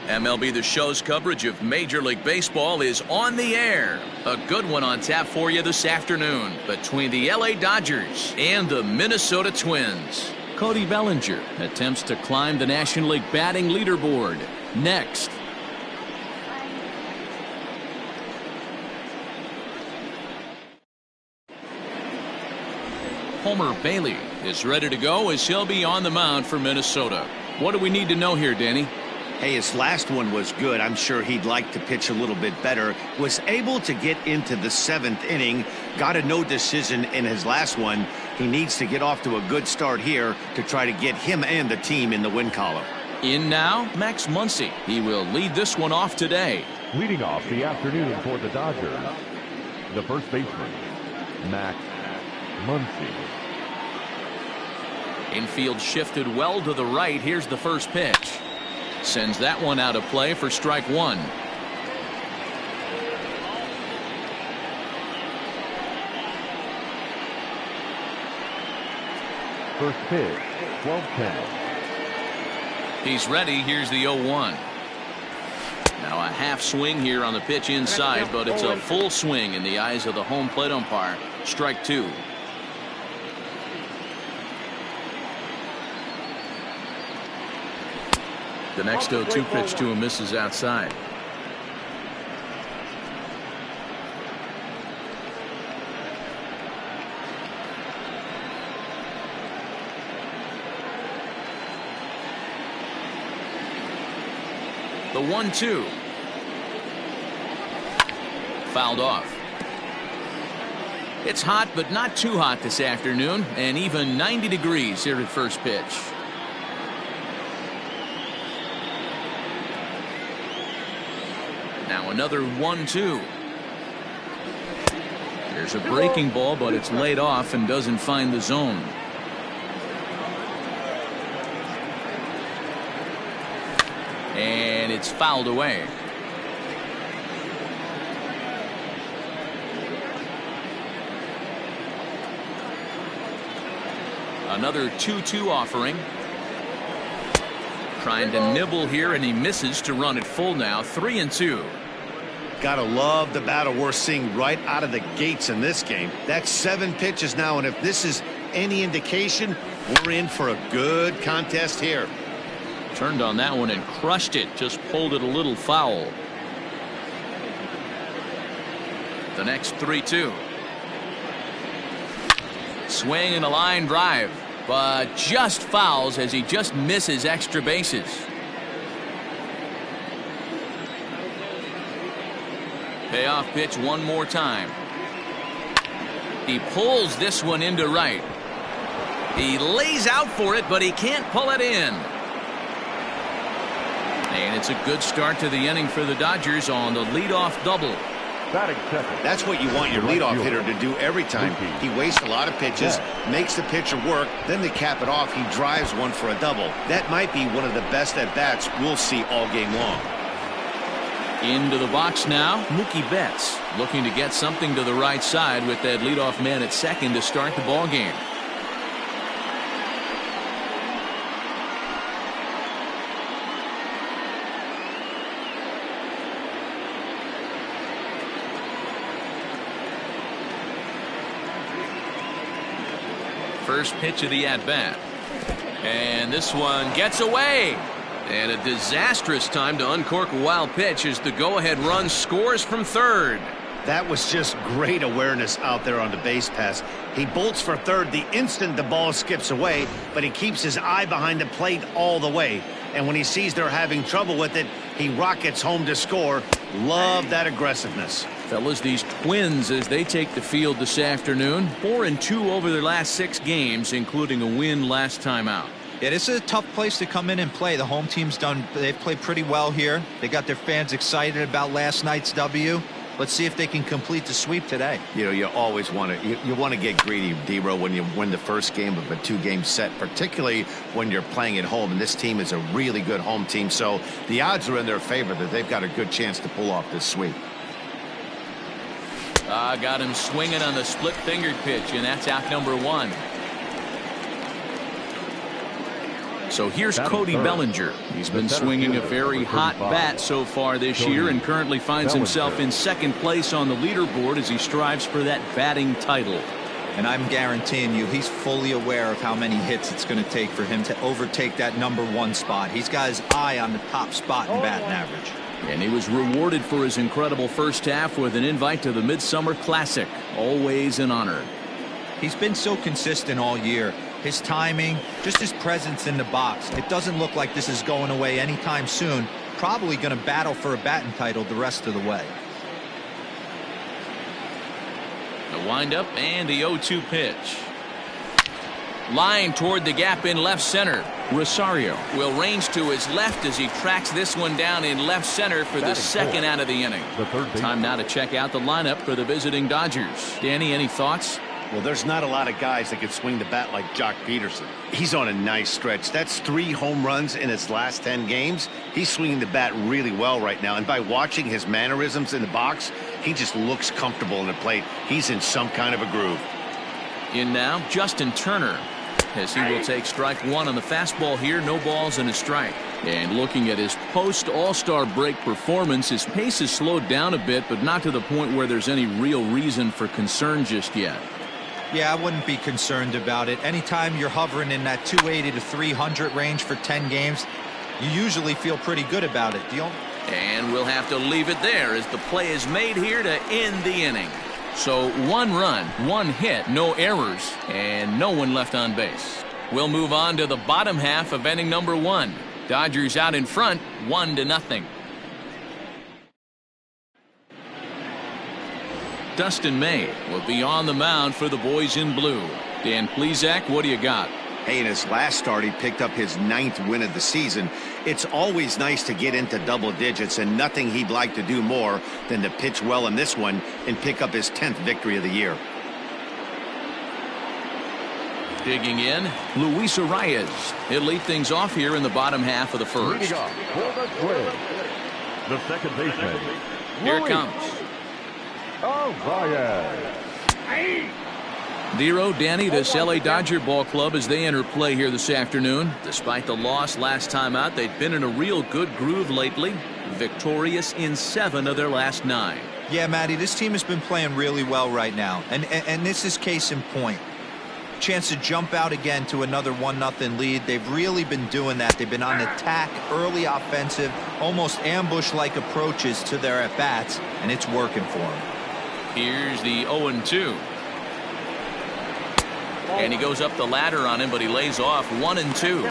MLB The Show's coverage of Major League Baseball is on the air. A good one on tap for you this afternoon between the LA Dodgers and the Minnesota Twins. Cody Bellinger attempts to climb the National League batting leaderboard. Next. Homer Bailey is ready to go as he'll be on the mound for Minnesota. What do we need to know here, Danny? Hey, his last one was good. I'm sure he'd like to pitch a little bit better. Was able to get into the 7th inning. Got a no decision in his last one. He needs to get off to a good start here to try to get him and the team in the win column. In now, Max Muncy. He will lead this one off today. Leading off the afternoon for the Dodgers, the first baseman, Max Muncy. Infield shifted well to the right. Here's the first pitch. Sends that one out of play for strike one. First pitch, 12-10. He's ready. Here's the 0-1. Now a half swing here on the pitch inside, but it's a full swing in the eyes of the home plate umpire. Strike two. The next 0-2 pitch to him misses outside. The 1-2. Fouled off. It's hot, but not too hot this afternoon, and even 90 degrees here at first pitch. Now another 1-2. There's a breaking ball, but it's laid off and doesn't find the zone. And it's fouled away. Another 2-2 offering. Trying to nibble here, and he misses to run it full now. 3-2. Gotta love the battle we're seeing right out of the gates in this game. That's 7 pitches now, and if this is any indication, we're in for a good contest here. Turned on that one and crushed it. Just pulled it a little foul. The next 3-2. Swing and a line drive, but just fouls as he just misses extra bases. Payoff pitch one more time. He pulls this one into right. He lays out for it, but he can't pull it in. And it's a good start to the inning for the Dodgers on the leadoff double. That's what you want your leadoff hitter to do every time. He wastes a lot of pitches, makes the pitcher work, then to cap it off, he drives one for a double. That might be one of the best at-bats we'll see all game long. Into the box now, Mookie Betts looking to get something to the right side with that leadoff man at second to start the ball game. First pitch of the at-bat. And this one gets away. And a disastrous time to uncork a wild pitch as the go-ahead run scores from third. That was just great awareness out there on the base pass. He bolts for third the instant the ball skips away, but he keeps his eye behind the plate all the way. And when he sees they're having trouble with it, he rockets home to score. Love that aggressiveness. Fellas, these Twins, as they take the field this afternoon, 4-2 over their last 6 games, including a win last time out. Yeah, this is a tough place to come in and play. The home team's they've played pretty well here. They got their fans excited about last night's W. Let's see if they can complete the sweep today. You know, you always want to you want to get greedy, D-Row, when you win the first game of a 2-game set, particularly when you're playing at home. And this team is a really good home team, so the odds are in their favor that they've got a good chance to pull off this sweep. Got him swinging on the split-fingered pitch, and that's out number 1. So here's Batting Cody third. Bellinger. He's been The center swinging a fielder, very number hot 35. bat so far this Cody year and currently finds himself Bellinger. in second place on the leaderboard as he strives for that batting title. And I'm guaranteeing you he's fully aware of how many hits it's going to take for him to overtake that #1 spot. He's got his eye on the top spot in batting average. And he was rewarded for his incredible first half with an invite to the Midsummer Classic. Always an honor. He's been so consistent all year. His timing, just his presence in the box. It doesn't look like this is going away anytime soon. Probably going to battle for a batting title the rest of the way. The windup and the 0-2 pitch. Line toward the gap in left center. Rosario will range to his left as he tracks this one down in left center for the second out of the inning. The third baseman. Time now to check out the lineup for the visiting Dodgers. Danny, any thoughts? Well, there's not a lot of guys that can swing the bat like Jock Peterson. He's on a nice stretch. That's 3 home runs in his last 10 games. He's swinging the bat really well right now. And by watching his mannerisms in the box, he just looks comfortable in the plate. He's in some kind of a groove. In now, Justin Turner, as he will take strike 1 on the fastball here. No balls and a strike. And looking at his post-All-Star break performance, his pace has slowed down a bit, but not to the point where there's any real reason for concern just yet. Yeah, I wouldn't be concerned about it. Anytime you're hovering in that 280 to 300 range for 10 games, you usually feel pretty good about it. And we'll have to leave it there as the play is made here to end the inning. So 1 run, 1 hit, no errors, and no one left on base. We'll move on to the bottom half of inning number 1. Dodgers out in front, 1-0. Dustin May will be on the mound for the boys in blue. Dan Plesac, what do you got? Hey, in his last start, he picked up his 9th win of the season. It's always nice to get into double digits, and nothing he'd like to do more than to pitch well in this one and pick up his 10th victory of the year. Digging in, Luis Arias. He'll lead things off here in the bottom half of the first. Leading off for the Twins, the second baseman. Here it comes. Arias. Zero, Danny, this LA Dodger ball club as they enter play here this afternoon. Despite the loss last time out, they've been in a real good groove lately. Victorious in 7 of their last 9. Yeah, Matty, this team has been playing really well right now. And this is case in point. Chance to jump out again to another 1-0 lead. They've really been doing that. They've been on attack, early offensive, almost ambush-like approaches to their at-bats, and it's working for them. Here's the 0-2. And he goes up the ladder on him, but he lays off 1-2.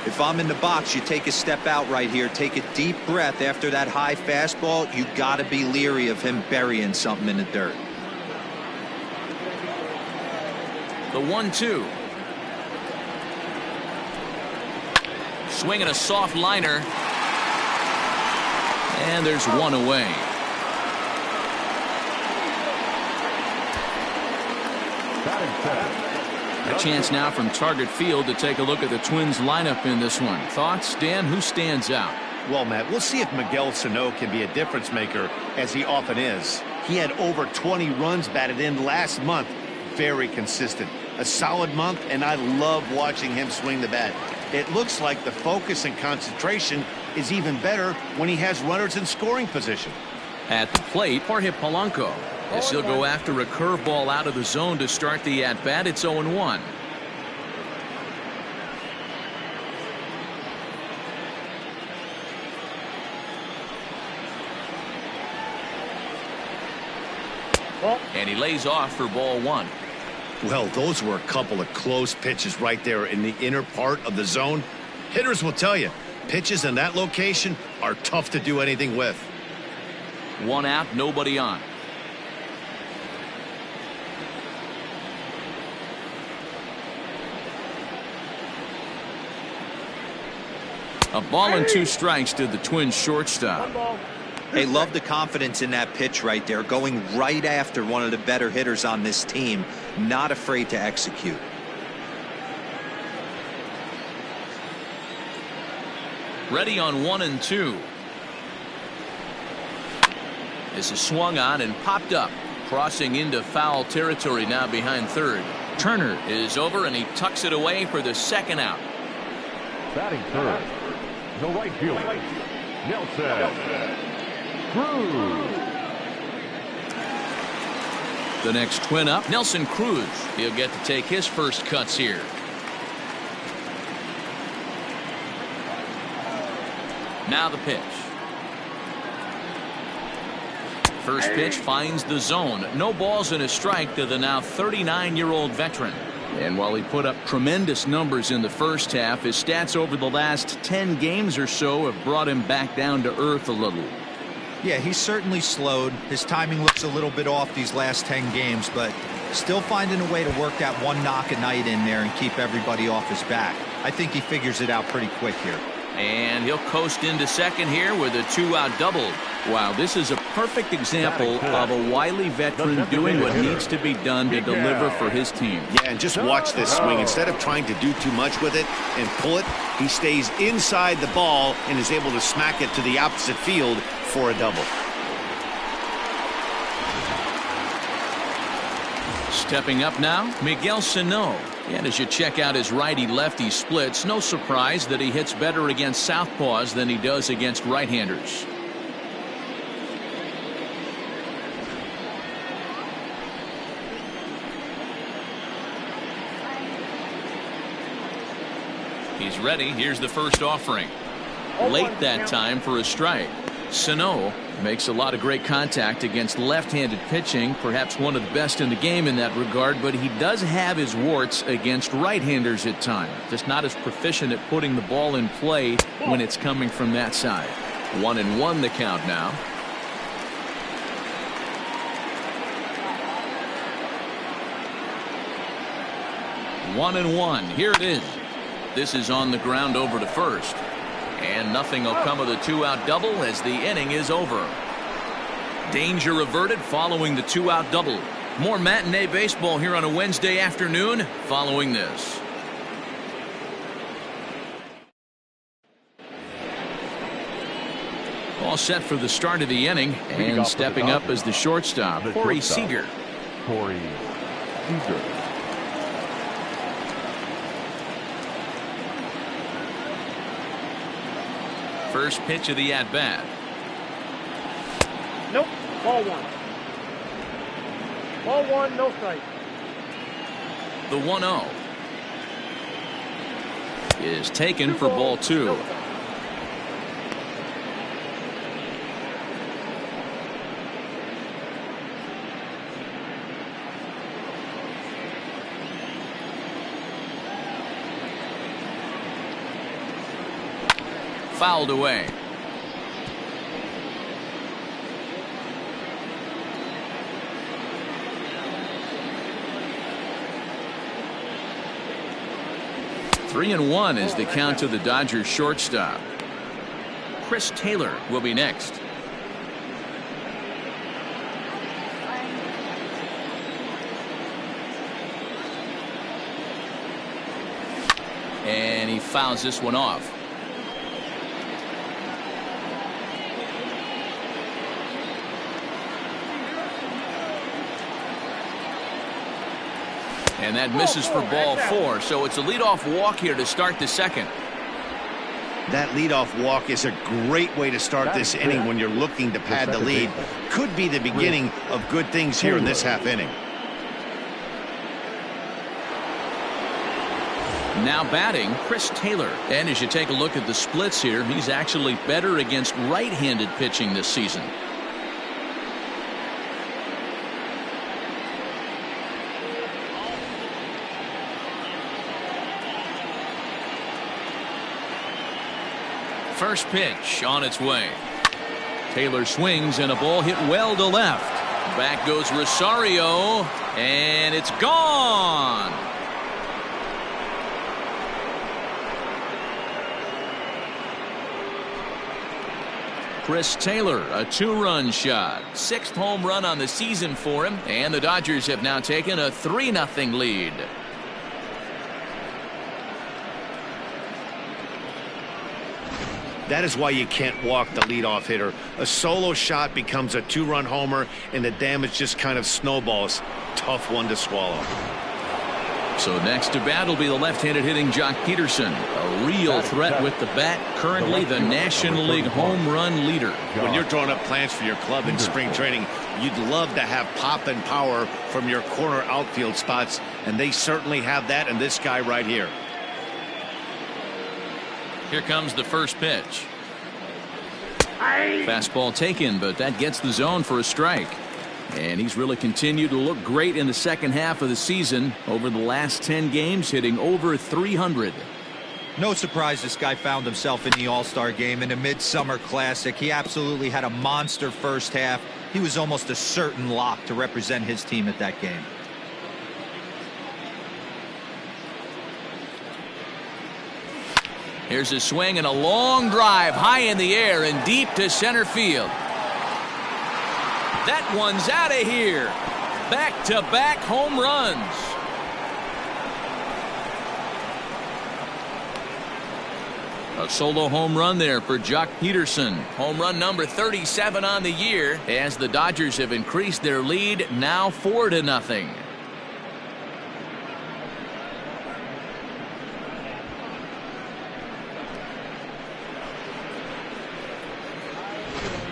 If I'm in the box, you take a step out right here. Take a deep breath after that high fastball. You got to be leery of him burying something in the dirt. The 1-2. Swinging a soft liner. And there's one away. Batting second. A chance now from Target Field to take a look at the Twins lineup in this one. Thoughts, Dan? Who stands out? Well, Matt, we'll see if Miguel Sano can be a difference maker, as he often is. He had over 20 runs batted in last month. Very consistent. A solid month, and I love watching him swing the bat. It looks like the focus and concentration is even better when he has runners in scoring position. At the plate, Jorge Polanco. As he'll go after a curveball out of the zone to start the at-bat. It's 0-1. And he lays off for ball 1. Well, those were a couple of close pitches right there in the inner part of the zone. Hitters will tell you, pitches in that location are tough to do anything with. 1 out, nobody on. A ball and 2 strikes to the Twins shortstop. Hey, love the confidence in that pitch right there, going right after one of the better hitters on this team, not afraid to execute. Ready on 1 and 2. This is swung on and popped up, crossing into foul territory now behind third. Turner is over and he tucks it away for the second out. Batting third, the right fielder, Nelson Cruz. The next twin up, Nelson Cruz. He'll get to take his first cuts here. Now the pitch. First pitch finds the zone. No balls and a strike to the now 39-year-old veteran. And while he put up tremendous numbers in the first half, his stats over the last 10 games or so have brought him back down to earth a little. Yeah, he's certainly slowed. His timing looks a little bit off these last 10 games, but still finding a way to work that one knock a night in there and keep everybody off his back. I think he figures it out pretty quick here. And he'll coast into second here with a 2-out double. Wow, this is a perfect example of a wily veteran doing what needs to be done to deliver for his team. Yeah, and just watch this swing. Instead of trying to do too much with it and pull it, he stays inside the ball and is able to smack it to the opposite field for a double. Stepping up now, Miguel Sano. And as you check out his righty-lefty splits, no surprise that he hits better against southpaws than he does against right-handers. He's ready. Here's the first offering. Late that time for a strike. Sano makes a lot of great contact against left-handed pitching, perhaps one of the best in the game in that regard, but he does have his warts against right-handers at times. Just not as proficient at putting the ball in play when it's coming from that side. 1-1 the count now. One and one. Here it is. This is on the ground over to first. And nothing will come of the 2-out double as the inning is over. Danger averted following the 2-out double. More matinee baseball here on a Wednesday afternoon following this. All set for the start of the inning, and stepping up as the shortstop, Corey Seager. Corey Seager. First pitch of the at-bat. Nope. Ball one. Ball one, no strike. The 1-0 is taken for ball two. Fouled away. Three and one is the count to the Dodgers shortstop. Chris Taylor will be next. And he fouls this one off. And that misses for ball four, so it's a leadoff walk here to start the second. That leadoff walk is a great way to start this inning when you're looking to pad the lead. Could be the beginning of good things here in this half inning. Now batting, Chris Taylor. And as you take a look at the splits here, he's actually better against right-handed pitching this season. First pitch on its way. Taylor swings and a ball hit well to left. Back goes Rosario, and it's gone. Chris Taylor, a two-run shot. Sixth home run on the season for him, and the Dodgers have now taken a 3-0 lead. That is why you can't walk the leadoff hitter. A solo shot becomes a two-run homer, and the damage just kind of snowballs. Tough one to swallow. So next to bat will be the left-handed hitting Jock Peterson. A real threat with the bat. Currently the National League home run leader. When you're drawing up plans for your club in spring training, you'd love to have pop and power from your corner outfield spots, and they certainly have that in this guy right here. Here comes the first pitch. Fastball taken, but that gets the zone for a strike. And he's really continued to look great in the second half of the season. Over the last 10 games, hitting over 300. No surprise this guy found himself in the All-Star game in a Midsummer Classic. He absolutely had a monster first half. He was almost a certain lock to represent his team at that game. Here's a swing and a long drive high in the air and deep to center field. That one's out of here. Back-to-back home runs. A solo home run there for Jock Peterson. Home run number 37 on the year as the Dodgers have increased their lead now 4-0.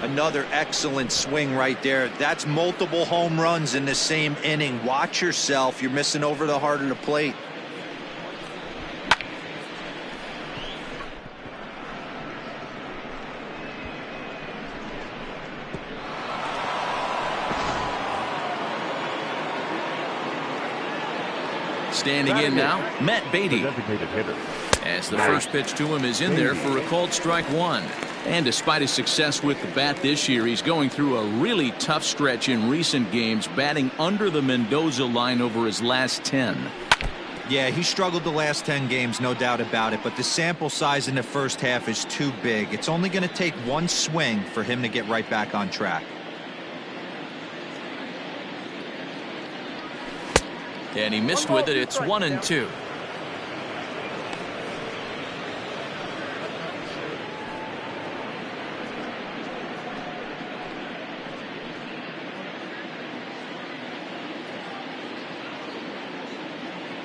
Another excellent swing right there. That's multiple home runs in the same inning. Watch yourself. You're missing over the heart of the plate. Standing in now, Matt Beatty. As the first pitch to him is in there for a called strike one. And despite his success with the bat this year, he's going through a really tough stretch in recent games, batting under the Mendoza line over his last 10. Yeah, he struggled the last 10 games, no doubt about it, but the sample size in the first half is too big. It's only going to take one swing for him to get right back on track. And he missed with it. It's 1-2.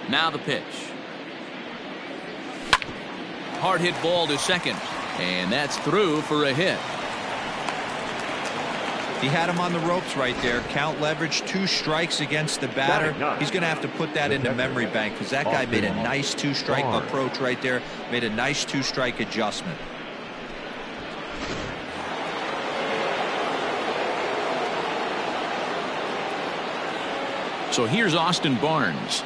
Now the pitch. Hard hit ball to second. And that's through for a hit. He had him on the ropes right there. Count leverage, 2 strikes against the batter. He's going to have to put that in the memory bank because that guy made a nice 2-strike approach right there. Made a nice 2-strike adjustment. So here's Austin Barnes.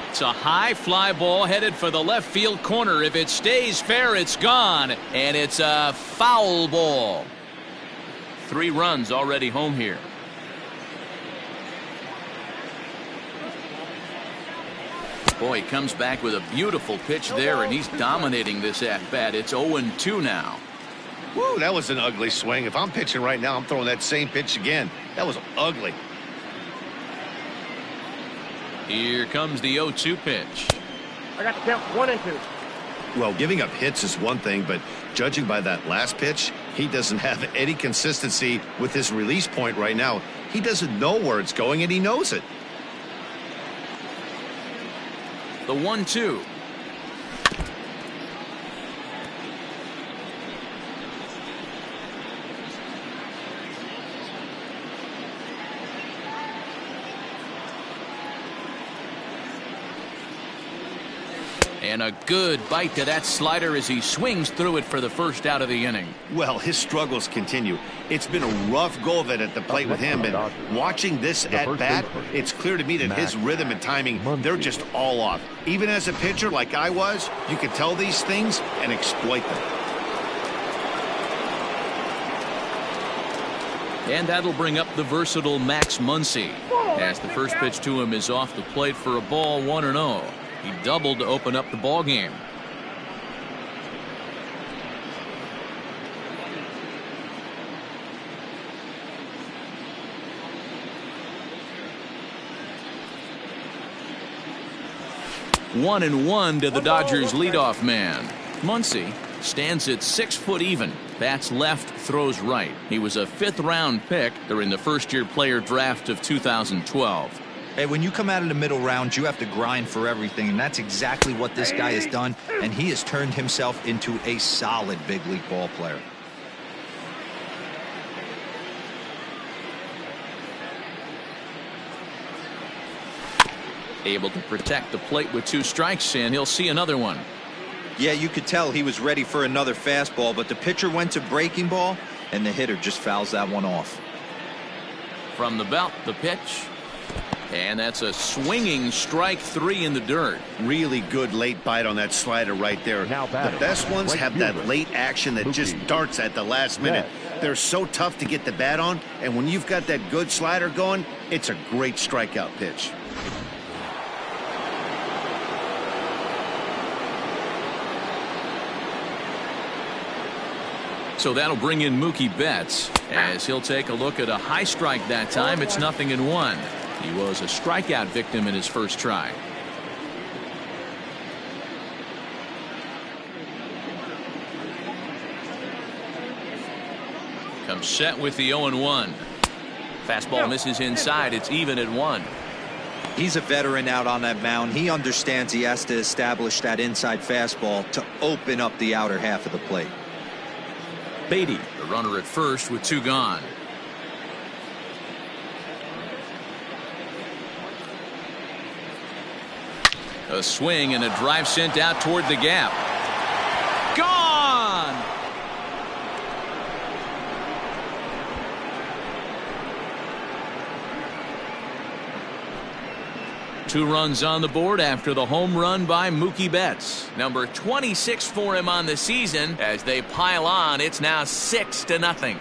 It's a high fly ball headed for the left field corner. If it stays fair, it's gone. And it's a foul ball. 3 runs already home here. Boy, he comes back with a beautiful pitch there, and he's dominating this at-bat. It's 0-2 now. Woo, that was an ugly swing. If I'm pitching right now, I'm throwing that same pitch again. That was ugly. Here comes the 0-2 pitch. I got the count 1-2. Well, giving up hits is one thing, but judging by that last pitch, he doesn't have any consistency with his release point right now. He doesn't know where it's going, and he knows it. The 1-2. And a good bite to that slider as he swings through it for the first out of the inning. Well, his struggles continue. It's been a rough go of it at the plate with him, and watching this at-bat, it's clear to me that his rhythm and timing, they're just all off. Even as a pitcher like I was, you can tell these things and exploit them. And that'll bring up the versatile Max Muncy as the first pitch to him is off the plate for a ball, 1-0. He doubled to open up the ball game. One and one to the Dodgers leadoff man. Muncy stands at 6 foot even. Bats left, throws right. He was a 5th round pick during the first-year player draft of 2012. Hey, when you come out of the middle round, you have to grind for everything, and that's exactly what this guy has done, and he has turned himself into a solid big league ball player. Able to protect the plate with 2 strikes, and he'll see another one. Yeah, you could tell he was ready for another fastball, but the pitcher went to breaking ball, and the hitter just fouls that one off. From the belt, the pitch. And that's a swinging strike 3 in the dirt. Really good late bite on that slider right there. Now the best ones have that late action that just darts at the last minute. They're so tough to get the bat on, and when you've got that good slider going, it's a great strikeout pitch. So that'll bring in Mookie Betts as he'll take a look at a high strike that time. It's 0-1. He was a strikeout victim in his first try. Comes set with the 0-1. Fastball misses inside. It's even at 1. He's a veteran out on that mound. He understands he has to establish that inside fastball to open up the outer half of the plate. Beatty, the runner at first with 2 gone. A swing and a drive sent out toward the gap. Gone! Two runs on the board after the home run by Mookie Betts. Number 26 for him on the season. As they pile on, it's now 6-0.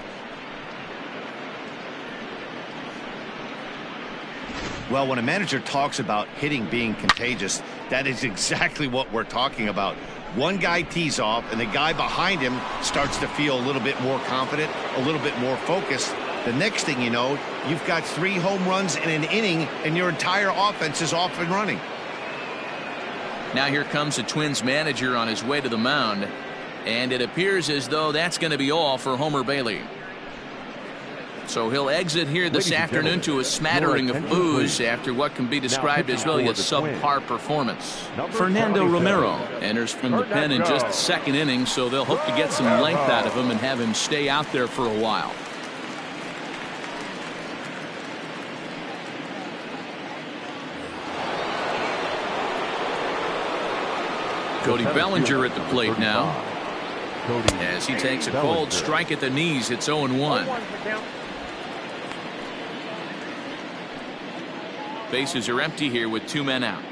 Well, when a manager talks about hitting being contagious, that is exactly what we're talking about. One guy tees off, and the guy behind him starts to feel a little bit more confident, a little bit more focused. The next thing you know, you've got 3 home runs in an inning, and your entire offense is off and running. Now here comes the Twins manager on his way to the mound, and it appears as though that's going to be all for Homer Bailey. So he'll exit here this afternoon to a smattering of boos after what can be described as really a subpar performance. Fernando Romero enters from the pen in just the 2nd inning, so they'll hope to get some length out of him and have him stay out there for a while. Cody Bellinger at the plate now as he takes a cold strike at the knees. It's 0-1. Bases are empty here with 2 men out.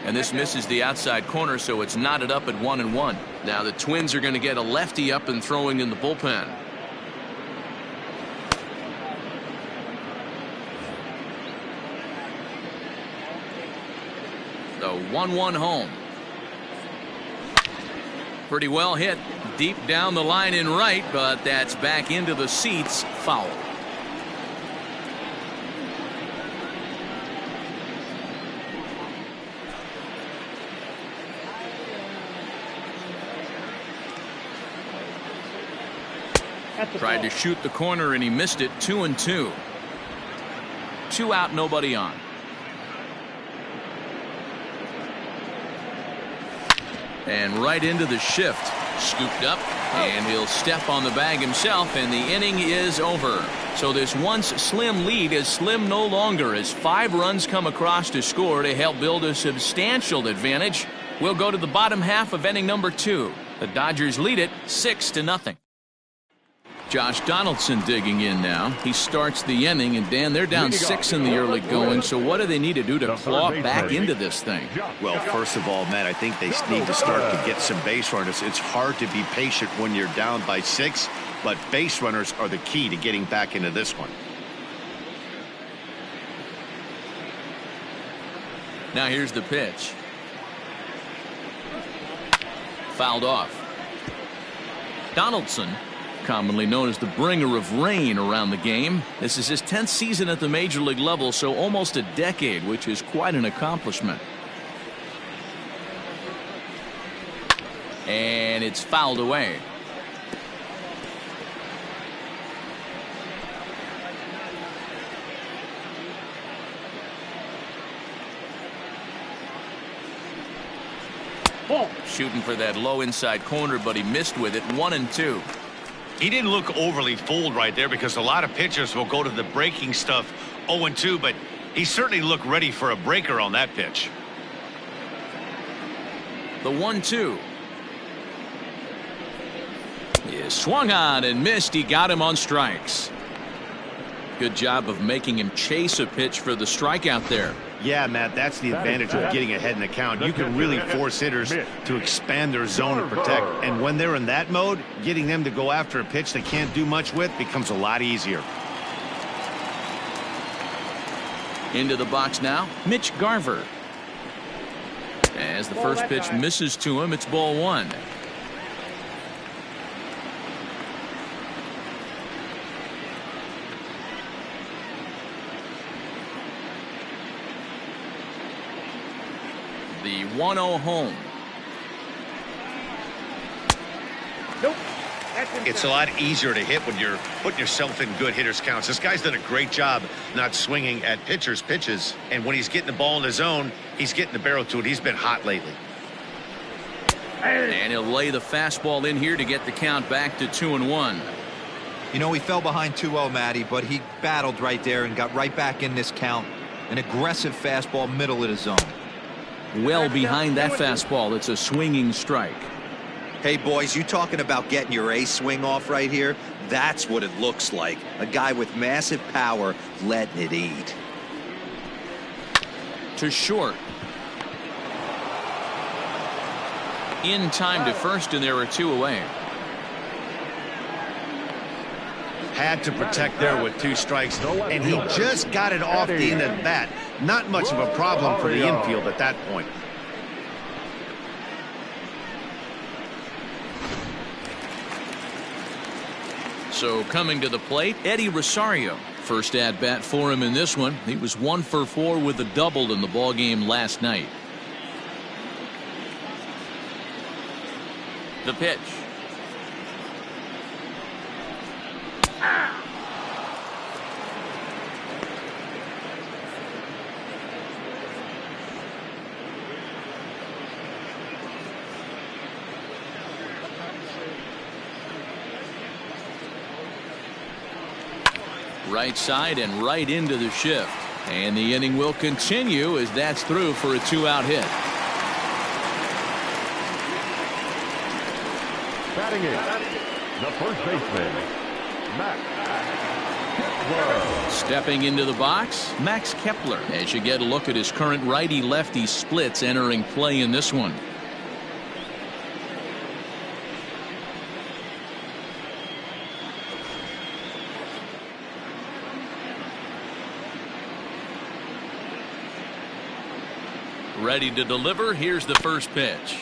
And this misses the outside corner, so it's knotted up at 1-1. Now the Twins are going to get a lefty up and throwing in the bullpen. The 1-1 home. Pretty well hit deep down the line in right, but that's back into the seats. Foul. Tried to shoot the corner and he missed it. 2-2. 2 out, nobody on. And right into the shift. Scooped up, and he'll step on the bag himself, and the inning is over. So this once slim lead is slim no longer as 5 runs come across to score to help build a substantial advantage. We'll go to the bottom half of inning number 2. The Dodgers lead it 6-0. Josh Donaldson digging in now. He starts the inning, and Dan, they're down 6 in the early going, so what do they need to do to claw back into this thing? Well, first of all, Matt, I think they need to start to get some base runners. It's hard to be patient when you're down by 6, but base runners are the key to getting back into this one. Now here's the pitch. Fouled off. Donaldson, commonly known as the bringer of rain around the game. This is his 10th season at the major league level, so almost a decade, which is quite an accomplishment. And it's fouled away. Shooting for that low inside corner, but he missed with it. 1-2. He didn't look overly fooled right there because a lot of pitchers will go to the breaking stuff 0-2, but he certainly looked ready for a breaker on that pitch. The 1-2. He swung on and missed. He got him on strikes. Good job of making him chase a pitch for the strikeout there. Yeah, Matt, that's the advantage of getting ahead in the count. You can really force hitters to expand their zone and protect. And when they're in that mode, getting them to go after a pitch they can't do much with becomes a lot easier. Into the box now, Mitch Garver. As the first pitch misses to him, it's ball 1. The 1-0 home. Nope. It's a lot easier to hit when you're putting yourself in good hitters counts. This guy's done a great job not swinging at pitchers' pitches. And when he's getting the ball in the zone, he's getting the barrel to it. He's been hot lately. And he'll lay the fastball in here to get the count back to 2-1. You know, he fell behind 2-0, Matty, but he battled right there and got right back in this count. An aggressive fastball, middle of the zone. Well behind that fastball. It's a swinging strike. Hey, boys, you talking about getting your ace swing off right here? That's what it looks like. A guy with massive power letting it eat. To short. In time to first, and there are 2 away. Had to protect there with 2 strikes, and he just got it off the end of the bat. Not much of a problem for the infield at that point. So coming to the plate, Eddie Rosario. First at bat for him in this one. He was 1 for 4 with a double in the ball game last night. The pitch. Right side and right into the shift. And the inning will continue as that's through for a 2-out hit. Batting in, the first baseman, Max Kepler. Stepping into the box, Max Kepler. As you get a look at his current righty-lefty splits entering play in this one. Ready to deliver. Here's the first pitch.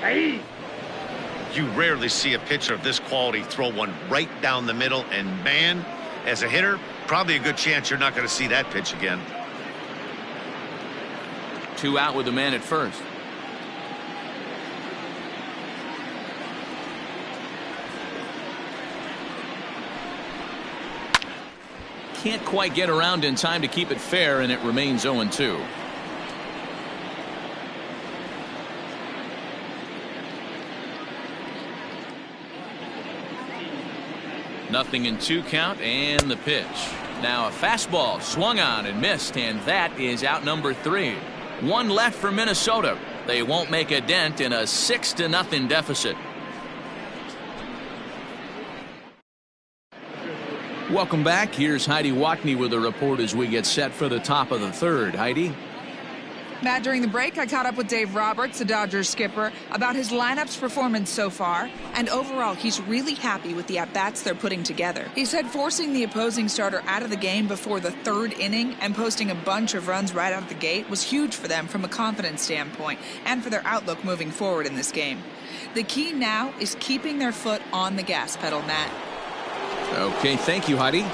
Hey. You rarely see a pitcher of this quality throw one right down the middle, and man, as a hitter, probably a good chance you're not going to see that pitch again. 2 out with the man at first. Can't quite get around in time to keep it fair, and it remains 0-2. Nothing in 2 count, and the pitch. Now a fastball swung on and missed, and that is out number 3. 1 left for Minnesota. They won't make a dent in a 6-0 deficit. Welcome back. Here's Heidi Watney with a report as we get set for the top of the 3rd. Heidi? Matt, during the break, I caught up with Dave Roberts, the Dodgers skipper, about his lineup's performance so far, and overall, he's really happy with the at-bats they're putting together. He said forcing the opposing starter out of the game before the 3rd inning and posting a bunch of runs right out of the gate was huge for them from a confidence standpoint and for their outlook moving forward in this game. The key now is keeping their foot on the gas pedal, Matt. Okay, thank you, Heidi.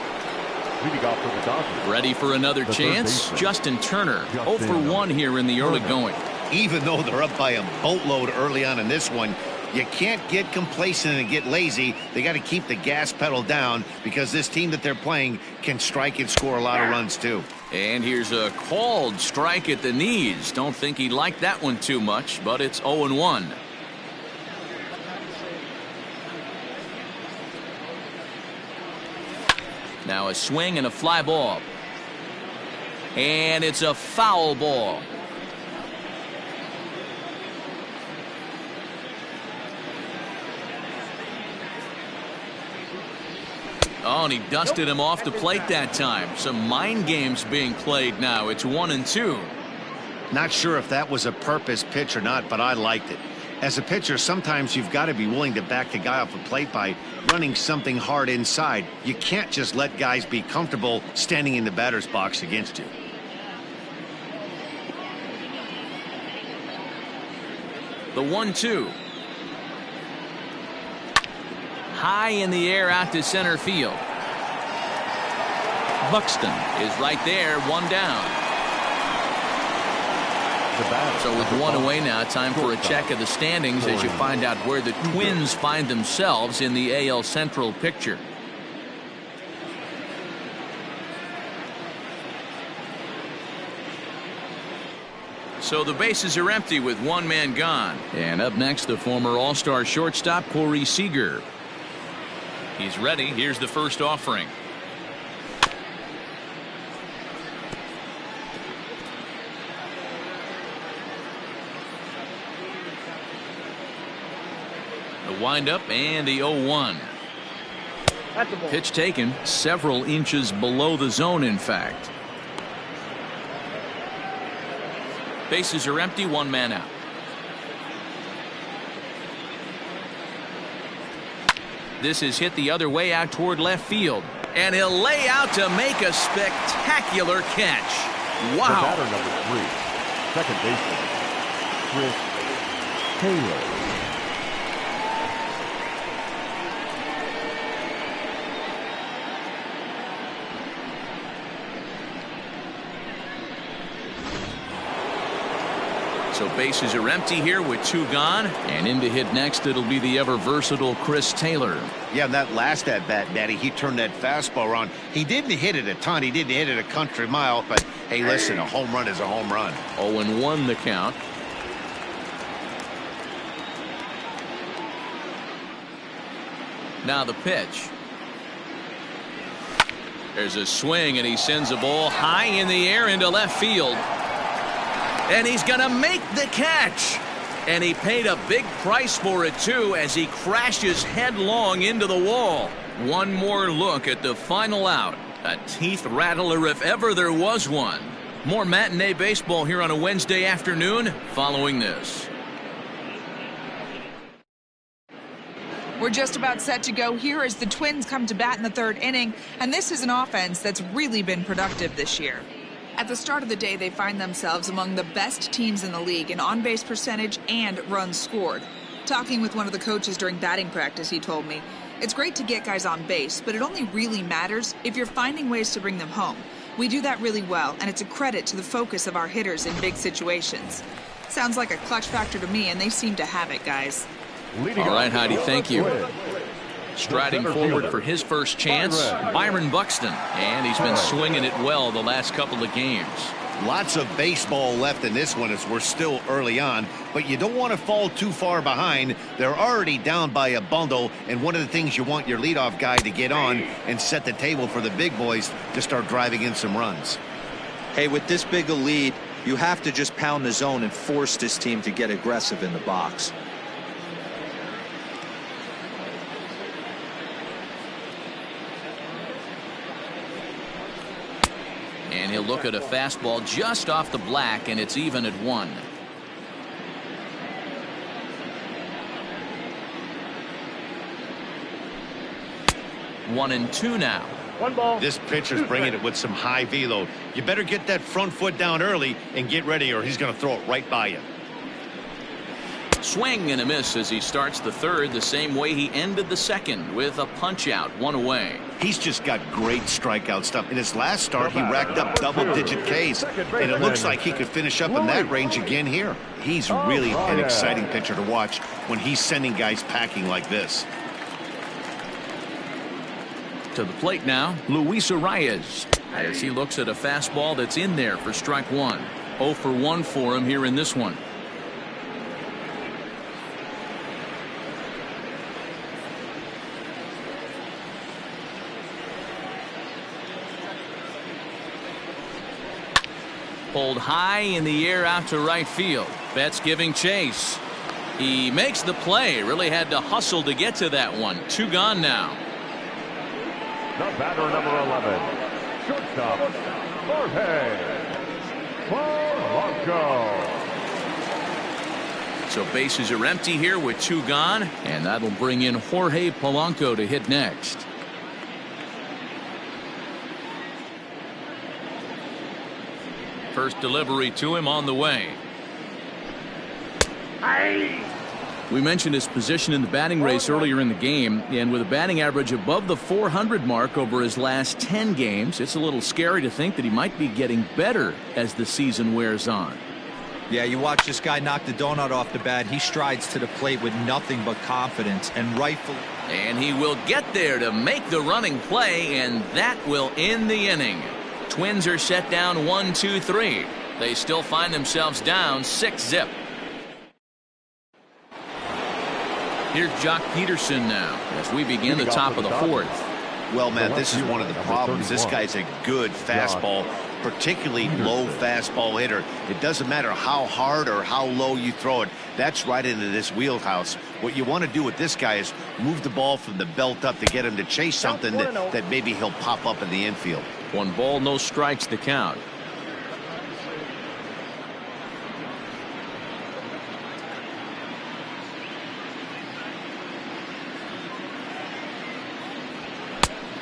Leading off for the Dodgers. Ready for another chance? Justin Turner, 0 for 1 here in the early going. Even though they're up by a boatload early on in this one, you can't get complacent and get lazy. They got to keep the gas pedal down because this team that they're playing can strike and score a lot of runs too. And here's a called strike at the knees. Don't think he liked that one too much, but it's 0-1. Now a swing and a fly ball. And it's a foul ball. Oh, and he dusted him off the plate that time. Some mind games being played now. It's 1-2. Not sure if that was a purpose pitch or not, but I liked it. As a pitcher, sometimes you've got to be willing to back the guy off the plate by running something hard inside. You can't just let guys be comfortable standing in the batter's box against you. The 1-2. High in the air out to center field. Buxton is right there, one down. So with one away now, time for a check of the standings as you find out where the Twins find themselves in the AL Central picture. So the bases are empty with one man gone. And up next, the former All-Star shortstop Corey Seager. He's ready. Here's the first offering. The windup and the 0-1. Pitch taken several inches below the zone, in fact. Bases are empty, one man out. This is hit the other way out toward left field. And he'll lay out to make a spectacular catch. Wow. The batter number 3, second baseman, Chris Taylor. So bases are empty here with two gone. And in to hit next, it'll be the ever-versatile Chris Taylor. Yeah, that last at-bat, Daddy, he turned that fastball around. He didn't hit it a ton. He didn't hit it a country mile. But, hey, listen, a home run is a home run. 0-1 the count. Now the pitch. There's a swing, and he sends a ball high in the air into left field. And he's going to make the catch. And he paid a big price for it, too, as he crashes headlong into the wall. One more look at the final out. A teeth rattler if ever there was one. More matinee baseball here on a Wednesday afternoon following this. We're just about set to go here as the Twins come to bat in the third inning. And this is an offense that's really been productive this year. At the start of the day, they find themselves among the best teams in the league in on-base percentage and runs scored. Talking with one of the coaches during batting practice, he told me, it's great to get guys on base, but it only really matters if you're finding ways to bring them home. We do that really well, and it's a credit to the focus of our hitters in big situations. Sounds like a clutch factor to me, and they seem to have it, guys. All right, Heidi, thank you. Striding forward for his first chance, Byron Buxton. And he's been swinging it well the last couple of games. Lots of baseball left in this one as we're still early on, but you don't want to fall too far behind. They're already down by a bundle, and one of the things you want your leadoff guy to get on and set the table for the big boys to start driving in some runs. Hey, with this big a lead, you have to just pound the zone and force this team to get aggressive in the box. And he'll look at a fastball just off the black, and it's even at 1. One and two now. One ball. This pitcher's bringing it with some high velo. You better get that front foot down early and get ready, or he's going to throw it right by you. Swing and a miss as he starts the third the same way he ended the second with a punch out, one away. He's just got great strikeout stuff. In his last start, he racked up double-digit Ks, and it looks like he could finish up in that range again here. He's really an exciting pitcher to watch when he's sending guys packing like this. To the plate now, Luis Arias, as he looks at a fastball that's in there for strike one. 0 for 1 for him here in this one. Pulled high in the air out to right field. Betts giving chase. He makes the play. Really had to hustle to get to that one. 2 gone now. The batter, number 11, shortstop, Jorge Polanco. So bases are empty here with 2 gone, and that'll bring in Jorge Polanco to hit next. First delivery to him on the way. We mentioned his position in the batting race earlier in the game, and with a batting average above the 400 mark over his last 10 games, it's a little scary to think that he might be getting better as the season wears on. Yeah, you watch this guy knock the donut off the bat. He strides to the plate with nothing but confidence, and rightfully. And he will get there to make the running play, and that will end the inning. Twins are set down 1-2-3. They still find themselves down 6-0. Here's Jock Peterson now as we begin the top of the 4th. Well, Matt, this is one of the problems. This guy's a good fastball, particularly low fastball hitter. It doesn't matter how hard or how low you throw it. That's right into this wheelhouse. What you want to do with this guy is move the ball from the belt up to get him to chase something that maybe he'll pop up in the infield. 1 ball, no strikes to count.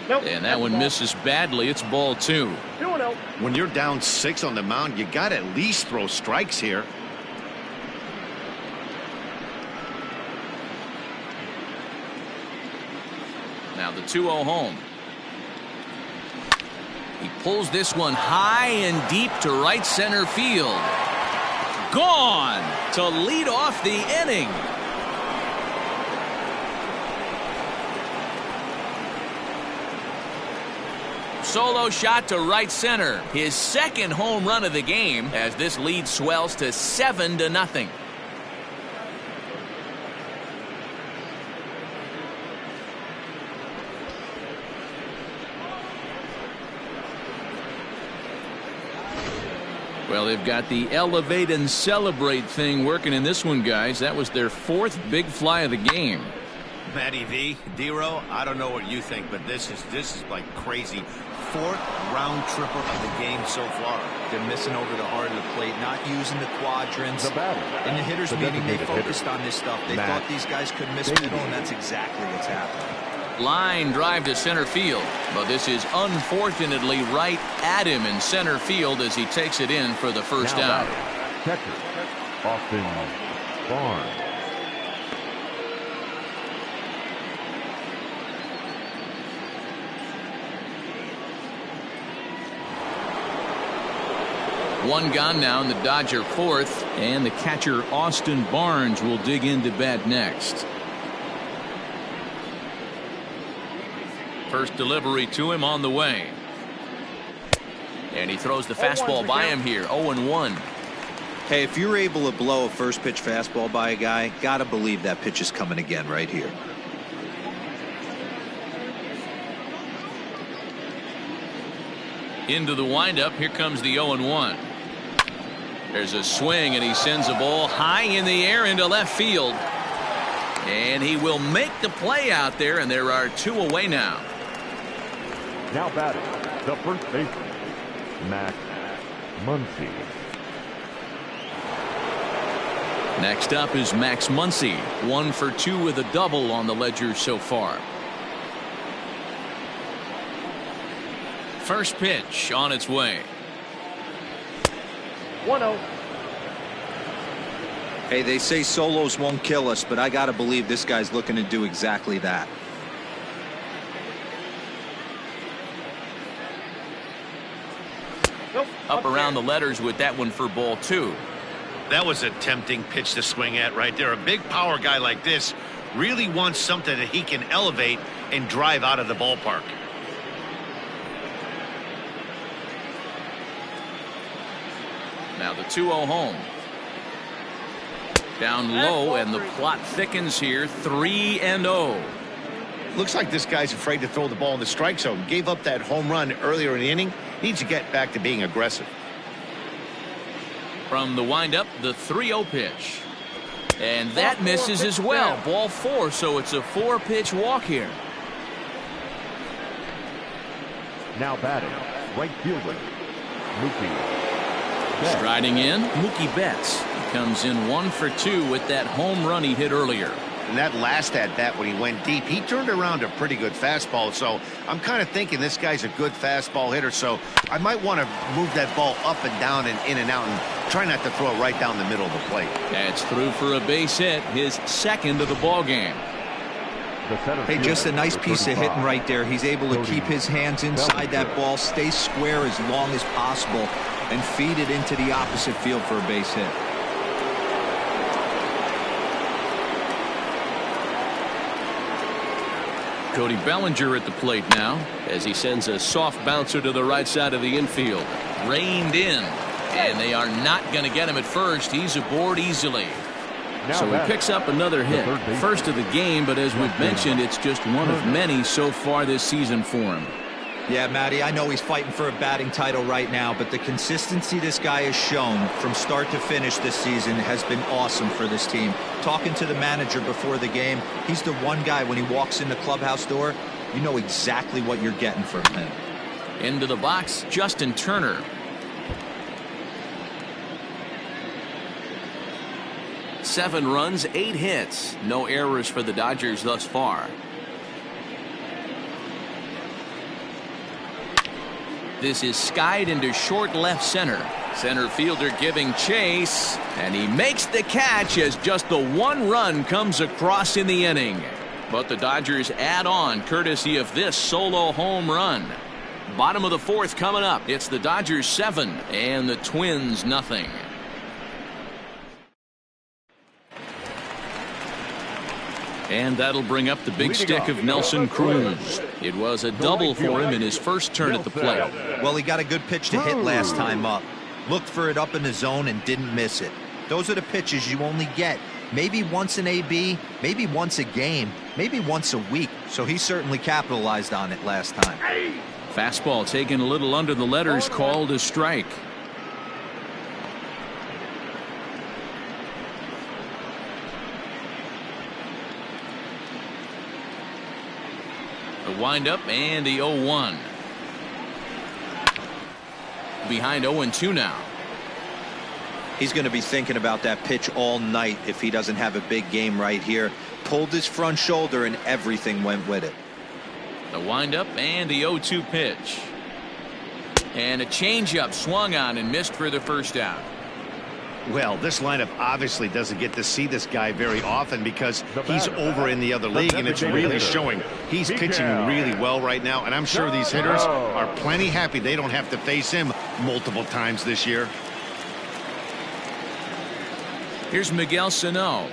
Nope, and that one misses badly. It's ball 2. When you're down 6 on the mound, you got to at least throw strikes here. Now the 2-0 home. He pulls this one high and deep to right center field. Gone to lead off the inning. Solo shot to right center. His 2nd home run of the game as this lead swells to 7-0. Well, they've got the elevate and celebrate thing working in this one, guys. That was their 4th big fly of the game. Matty V, D-Row, I don't know what you think, but this is like crazy. 4th round tripper of the game so far. They're missing over the heart of the plate, not using the quadrants. The batter, in the hitters meeting, they focused on this stuff. They Matt thought these guys could miss middle, and that's exactly what's happening. Line drive to center field, but this is unfortunately right at him in center field as he takes it in for the first out. Catcher, Austin Barnes. One gone now in the Dodger 4th, and the catcher Austin Barnes will dig into bat next. First delivery to him on the way. And he throws the fastball by him here. 0-1. Hey, if you're able to blow a first pitch fastball by a guy, gotta believe that pitch is coming again right here. Into the windup. Here comes the 0-1. There's a swing, and he sends a ball high in the air into left field. And he will make the play out there, and there are 2 away now. Now batting, the first baseman, Max Muncy. Next up is Max Muncy. 1 for 2 with a double on the ledger so far. First pitch on its way. 1-0. Hey, they say solos won't kill us, but I gotta believe this guy's looking to do exactly that. Nope. Up around the letters with that one for ball 2. That was a tempting pitch to swing at right there. A big power guy like this really wants something that he can elevate and drive out of the ballpark. Now the 2-0 home. Down low, and the plot thickens here. 3-0. Looks like this guy's afraid to throw the ball in the strike zone. Gave up that home run earlier in the inning. Needs to get back to being aggressive. From the windup, the 3-0 pitch. And that misses as well. Ball 4, so it's a 4-pitch walk here. Now batting, right fielder, Mookie. Striding in, Mookie Betts. He comes in 1 for 2 with that home run he hit earlier. And that last at bat when he went deep, he turned around a pretty good fastball. So I'm kind of thinking this guy's a good fastball hitter. So I might want to move that ball up and down and in and out and try not to throw it right down the middle of the plate. That's through for a base hit, his second of the ball game. Hey, just a nice piece of hitting right there. He's able to keep his hands inside that ball, stay square as long as possible, and feed it into the opposite field for a base hit. Cody Bellinger at the plate now as he sends a soft bouncer to the right side of the infield. Reined in, and they are not going to get him at first. He's aboard easily. So he picks up another hit. First of the game, but as we've mentioned, it's just one of many so far this season for him. Yeah, Matty, I know he's fighting for a batting title right now, but the consistency this guy has shown from start to finish this season has been awesome for this team. Talking to the manager before the game, he's the one guy when he walks in the clubhouse door, you know exactly what you're getting from him. Into the box, Justin Turner. Seven runs, 8 hits. No errors for the Dodgers thus far. This is skied into short left center. Center fielder giving chase, and he makes the catch as just the 1 run comes across in the inning. But the Dodgers add on courtesy of this solo home run. Bottom of the 4th coming up. It's the Dodgers 7 and the Twins nothing. And that'll bring up the big stick of Nelson Cruz. It was a double for him in his first turn at the plate. Well, he got a good pitch to hit last time up. Looked for it up in the zone and didn't miss it. Those are the pitches you only get maybe once an AB, maybe once a game, maybe once a week. So he certainly capitalized on it last time. Fastball taken a little under the letters, called a strike. The windup and the 0-1. Behind 0-2 now. He's going to be thinking about that pitch all night if he doesn't have a big game right here. Pulled his front shoulder and everything went with it. The windup and the 0-2 pitch. And a changeup swung on and missed for the first out. Well, this lineup obviously doesn't get to see this guy very often because he's over in the other league, and it's really showing. He's pitching really well right now, and I'm sure these hitters are plenty happy they don't have to face him multiple times this year. Here's Miguel Sano.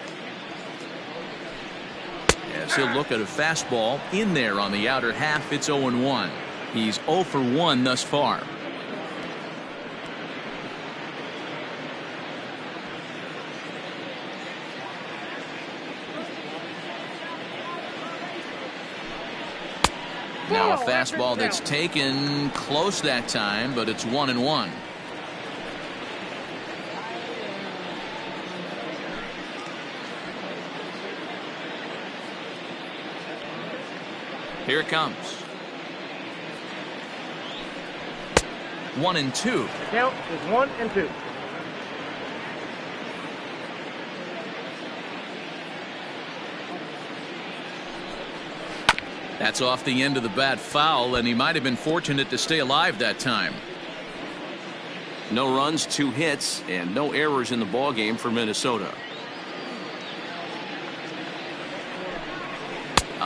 As he'll look at a fastball in there on the outer half, it's 0-1. He's 0 for 1 thus far. Now a fastball that's taken close that time, but it's 1-1. Here it comes. 1-2. Count is 1-2. That's off the end of the bat foul, and he might have been fortunate to stay alive that time. No runs, 2 hits, and no errors in the ballgame for Minnesota.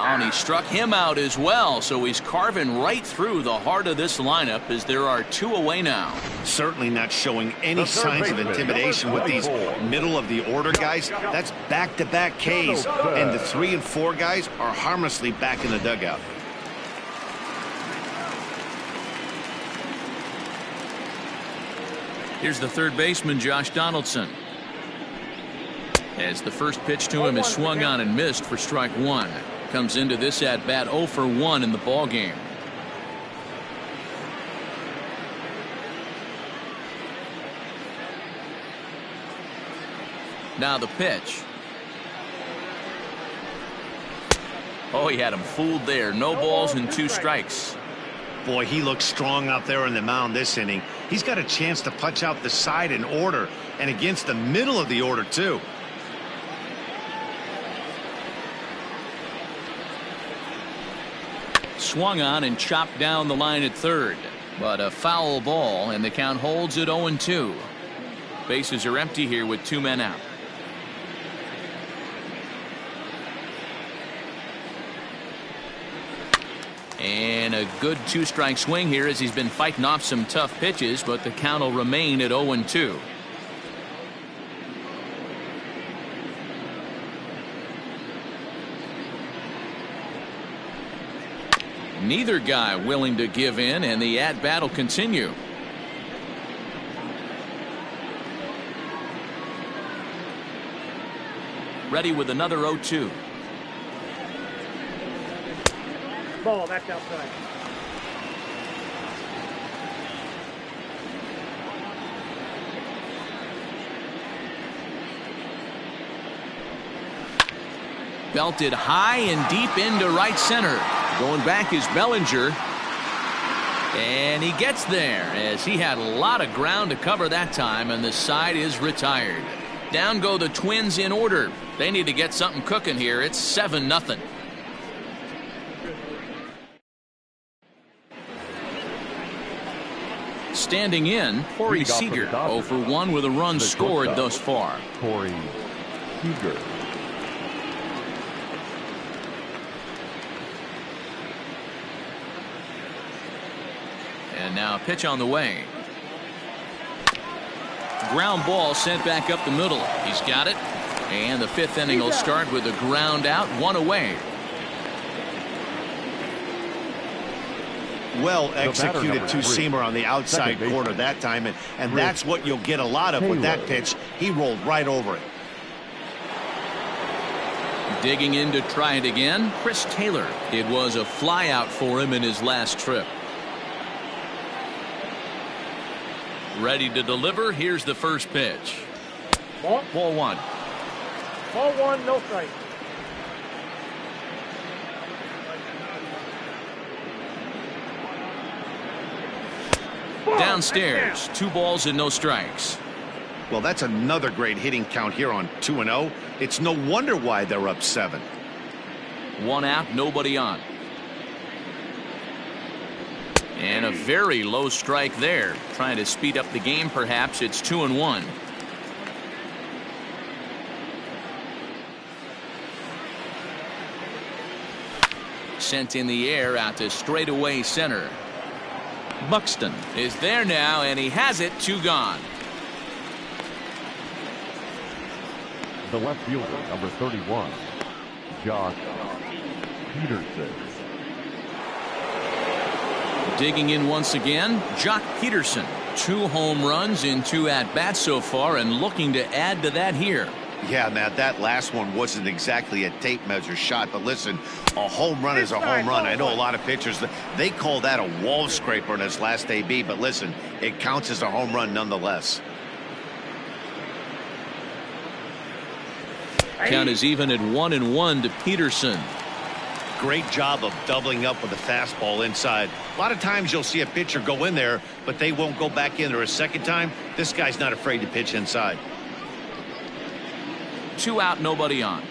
and he struck him out as well, so he's carving right through the heart of this lineup as there are 2 away now. Certainly not showing any signs of intimidation with these middle-of-the-order guys. That's back-to-back Ks, and the 3 and 4 guys are harmlessly back in the dugout. Here's the third baseman, Josh Donaldson. As the first pitch to him is swung on and missed for strike 1. Comes into this at bat 0 for 1 in the ball game. Now the pitch. Oh, he had him fooled there. No balls and 2 strikes. Boy, he looks strong out there on the mound this inning. He's got a chance to punch out the side in order, and against the middle of the order, too. Swung on and chopped down the line at third, but a foul ball, and the count holds at 0-2. Bases are empty here with 2 men out. And a good 2-strike swing here as he's been fighting off some tough pitches, but the count will remain at 0-2. Neither guy willing to give in, and the at-bat will continue. Ready with another 0-2. Ball, that's outside. Belted high and deep into right center. Going back is Bellinger. And he gets there as he had a lot of ground to cover that time, and the side is retired. Down go the Twins in order. They need to get something cooking here. It's 7-0. Standing in, Corey Seager, 0 for 1 with a run scored thus far. Corey Seager. And now a pitch on the way. Ground ball sent back up the middle. He's got it. And the 5th inning will start with a ground out, 1 away. Well executed 2-seamer on the outside corner that time, and that's what you'll get a lot of with that pitch. He rolled right over it. Digging in to try it again, Chris Taylor. It was a fly out for him in his last trip. Ready to deliver. Here's the first pitch. Ball 1. Ball 1, no strike. Downstairs, 2 balls and no strikes. Well, that's another great hitting count here on 2-0. It's no wonder why they're up 7. 1 out, nobody on. And a very low strike there. Trying to speed up the game, perhaps. It's 2-1. Sent in the air out to straightaway center. Buxton is there now, and he has it. 2 gone. The left fielder, number 31, Josh Peterson. Digging in once again, Jock Peterson. 2 home runs in 2 at-bats so far, and looking to add to that here. Yeah, Matt, that last one wasn't exactly a tape measure shot, but listen, a home run is a home run. I know a lot of pitchers, they call that a wall scraper in his last AB, but listen, it counts as a home run nonetheless. Count is even at 1-1 to Peterson. Great job of doubling up with a fastball inside. A lot of times you'll see a pitcher go in there, but they won't go back in there a second time. This guy's not afraid to pitch inside. 2 out, nobody on.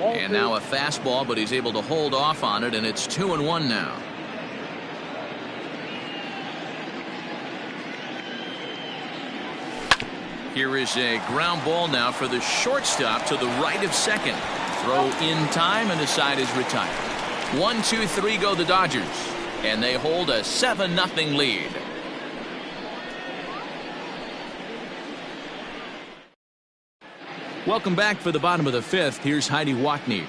And now a fastball, but he's able to hold off on it, and it's 2-1 now. Here is a ground ball now for the shortstop to the right of second. Throw in time, and the side is retired. 1-2-3 go the Dodgers, and they hold a 7-0 lead. Welcome back for the bottom of the fifth. Here's Heidi Watney.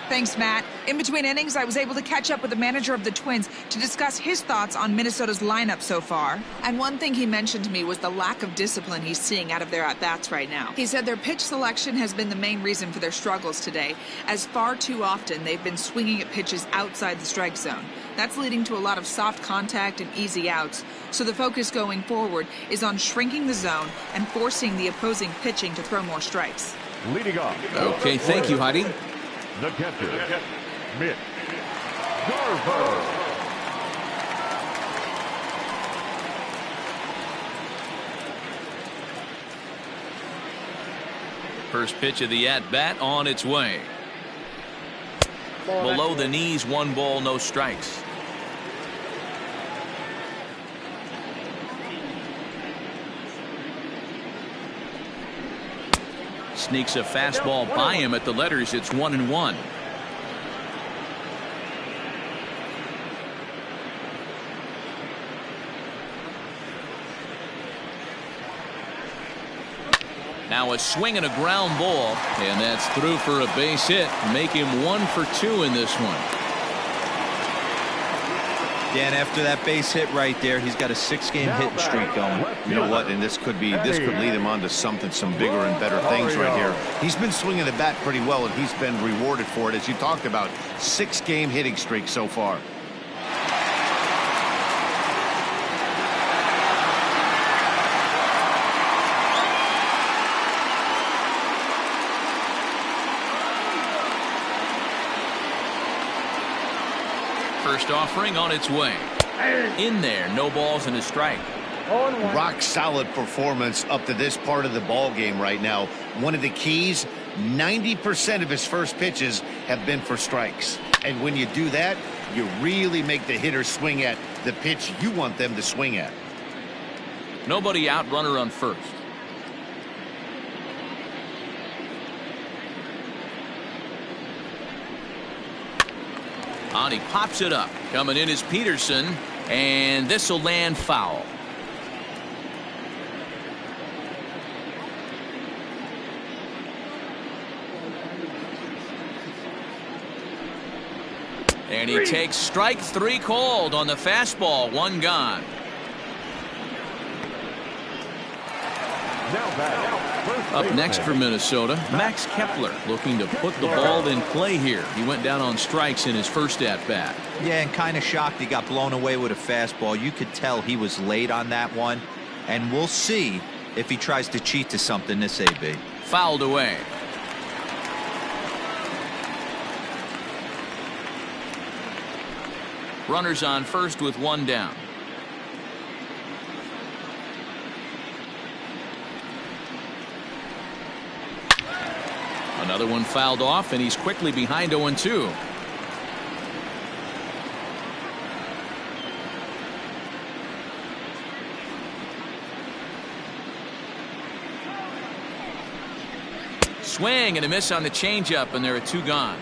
Thanks, Matt. In between innings, I was able to catch up with the manager of the Twins to discuss his thoughts on Minnesota's lineup so far. And one thing he mentioned to me was the lack of discipline he's seeing out of their at-bats right now. He said their pitch selection has been the main reason for their struggles today, as far too often they've been swinging at pitches outside the strike zone. That's leading to a lot of soft contact and easy outs. So the focus going forward is on shrinking the zone and forcing the opposing pitching to throw more strikes. Leading off. Okay, thank you, Heidi. The catcher, Mitch Garver. First pitch of the at-bat on its way. Below the knees, 1 ball, no strikes. Sneaks a fastball by him at the letters. It's 1-1. Now a swing and a ground ball, and that's through for a base hit. Make him 1 for 2 in this one. Dan, after that base hit right there, he's got a 6-game hitting streak going. You know what? And this could lead him on to some bigger and better things right here. He's been swinging the bat pretty well, and he's been rewarded for it, as you talked about. 6-game hitting streak so far. First offering on its way. In there, no balls and a strike. Rock solid performance up to this part of the ball game right now. One of the keys, 90% of his first pitches have been for strikes. And when you do that, you really make the hitter swing at the pitch you want them to swing at. Nobody out, runner on first. On, he pops it up. Coming in is Peterson, and this will land foul. And he takes strike 3 called on the fastball. 1 gone. Up next for Minnesota, Max Kepler, looking to put the ball in play here. He went down on strikes in his first at-bat. Yeah, and kind of shocked he got blown away with a fastball. You could tell he was late on that one. And we'll see if he tries to cheat to something this AB. Fouled away. Runners on first with 1 down. Another one fouled off, and he's quickly behind 0-2. Swing and a miss on the changeup, and there are 2 gone.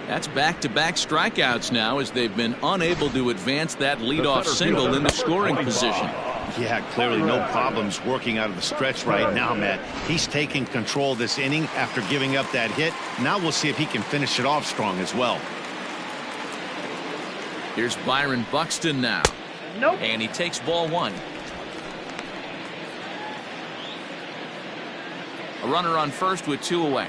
That's back-to-back strikeouts now, as they've been unable to advance that leadoff single in the scoring position. Yeah, clearly no problems working out of the stretch right now, Matt. He's taking control this inning after giving up that hit. Now we'll see if he can finish it off strong as well. Here's Byron Buxton now. Nope. And he takes ball 1. A runner on first with 2 away.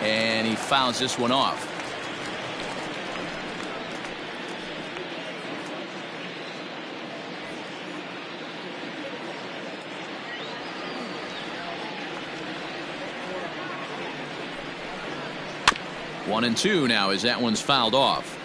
And he fouls this one off. One and 2 now as that one's fouled off.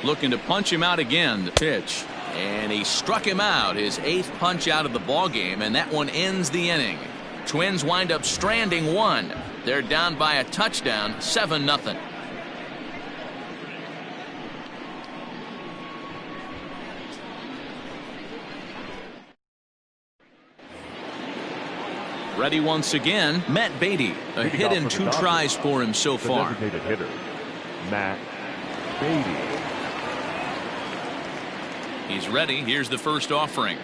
Looking to punch him out again. The pitch. And he struck him out, his 8th punch out of the ball game, and that one ends the inning. Twins wind up stranding one. They're down by a touchdown, 7-0. Ready once again, Matt Beatty. A hit and 2 tries for him so far. The designated hitter, Matt Beatty. He's ready. Here's the first offering.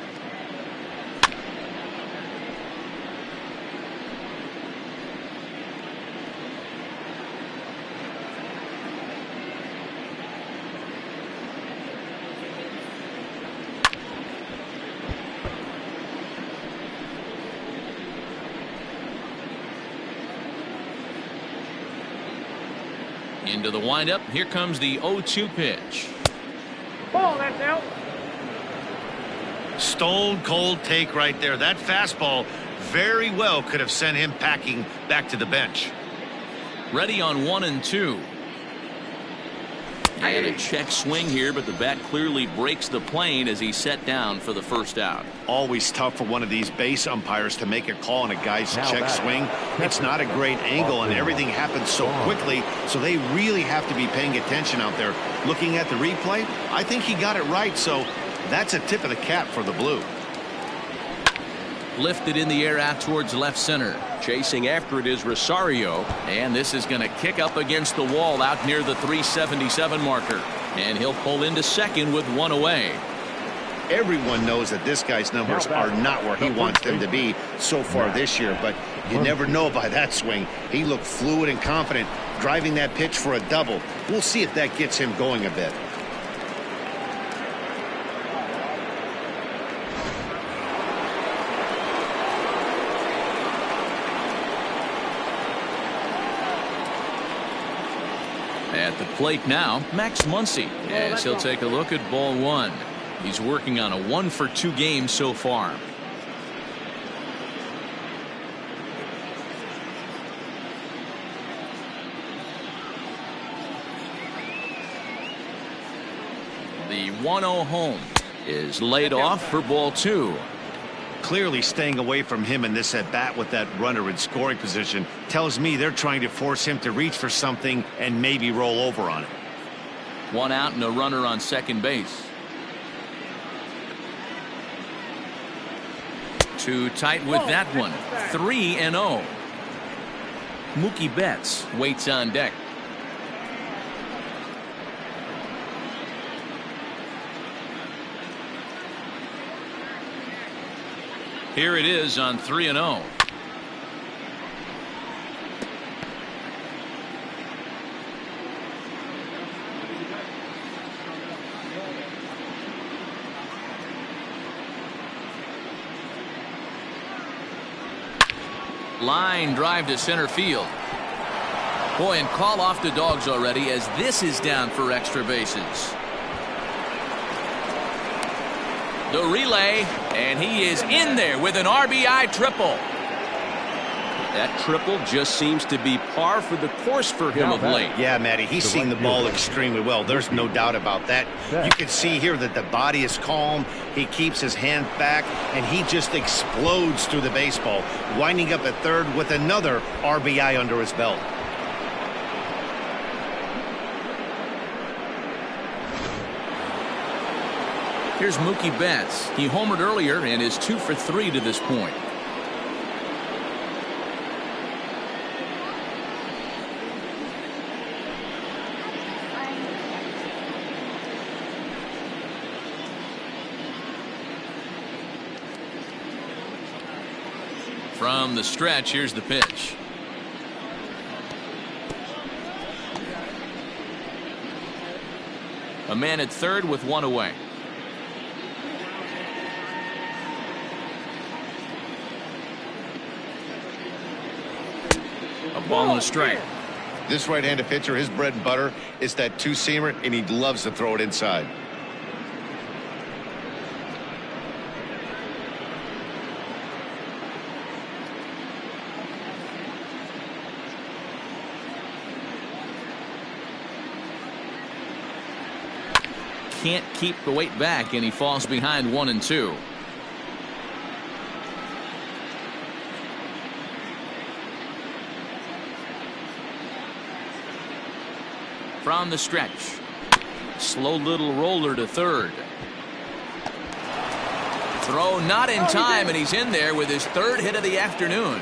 Into the windup. Here comes the 0-2 pitch. Ball, that's out. Stone cold take right there. That fastball very well could have sent him packing back to the bench. Ready on 1 and 2. And a check swing here, but the bat clearly breaks the plane as he's set down for the first out. Always tough for one of these base umpires to make a call on a guy's check swing. It's not a great angle, and everything happens so quickly, so they really have to be paying attention out there. Looking at the replay, I think he got it right, so that's a tip of the cap for the Blue. Lifted in the air out towards left center. Chasing after it is Rosario, and this is going to kick up against the wall out near the 377 marker, and he'll pull into second with 1 away. Everyone knows that this guy's numbers are not where he wants them to be so far this year, but you never know by that swing. He looked fluid and confident driving that pitch for a double. We'll see if that gets him going a bit. At the plate now, Max Muncy, as he'll take a look at ball 1. He's working on a 1-for-2 game so far. The 1-0 home is laid off for ball 2. Clearly staying away from him in this at bat with that runner in scoring position tells me they're trying to force him to reach for something and maybe roll over on it. 1 out and a runner on second base. Too tight with that one. 3-0. Mookie Betts waits on deck. Here it is on 3-0. Line drive to center field. Boy, and call off the dogs already as this is down for extra bases. The relay, and he is in there with an RBI triple. That triple just seems to be par for the course for him of late. Yeah, Matty, he's seeing the ball extremely well. There's no doubt about that. You can see here that the body is calm. He keeps his hand back, and he just explodes through the baseball, winding up at third with another RBI under his belt. Here's Mookie Betts. He homered earlier and is 2 for 3 to this point. From the stretch, here's the pitch. A man at third with 1 away. A ball and a strike. This right-handed pitcher, his bread and butter is that two-seamer, and he loves to throw it inside. can't keep the weight back, and he falls behind 1-2. From the stretch. Slow little roller to third. Throw not in time, and he's in there with his third hit of the afternoon.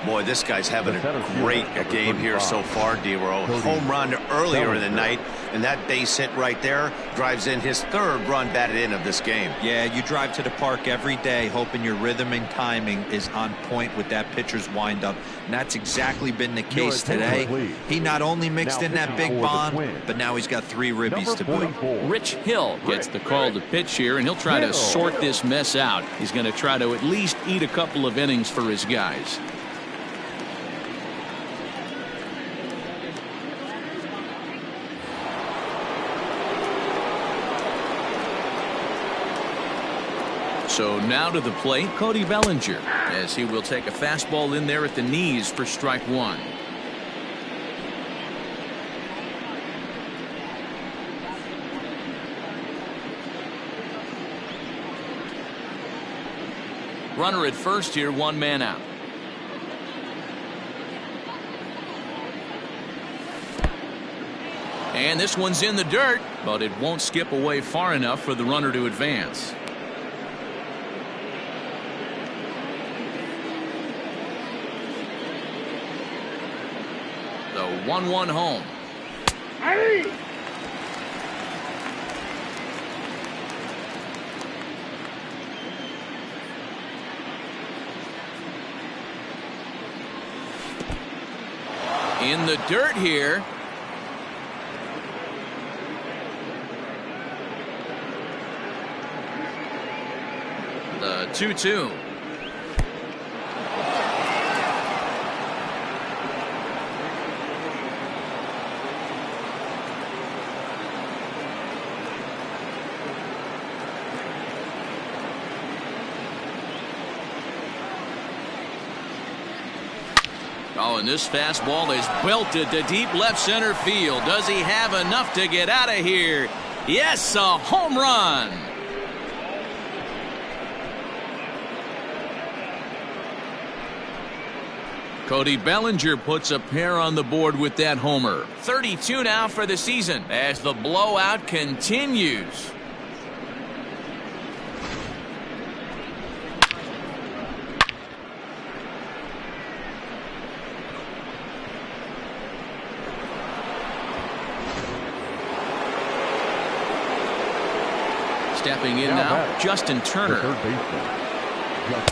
Boy, this guy's having a great game here so far, D-Row. Home run earlier in the night, and that base hit right there drives in his third run batted in of this game. Yeah, you drive to the park every day hoping your rhythm and timing is on point with that pitcher's windup, and that's exactly been the case today. He not only mixed in that big bomb, but now he's got 3 ribbies to boot. Rich Hill gets the call to pitch here, and he'll try to sort this mess out. He's going to try to at least eat a couple of innings for his guys. So now to the plate, Cody Bellinger, as he will take a fastball in there at the knees for strike 1. Runner at first here, 1 man out. And this one's in the dirt, but it won't skip away far enough for the runner to advance. The 1-1 home. Hey! In the dirt here. The 2-2. Oh, and this fastball is belted to deep left center field. Does he have enough to get out of here? Yes, a home run. Cody Bellinger puts a pair on the board with that homer. 32 now for the season as the blowout continues. Stepping in now, Justin Turner.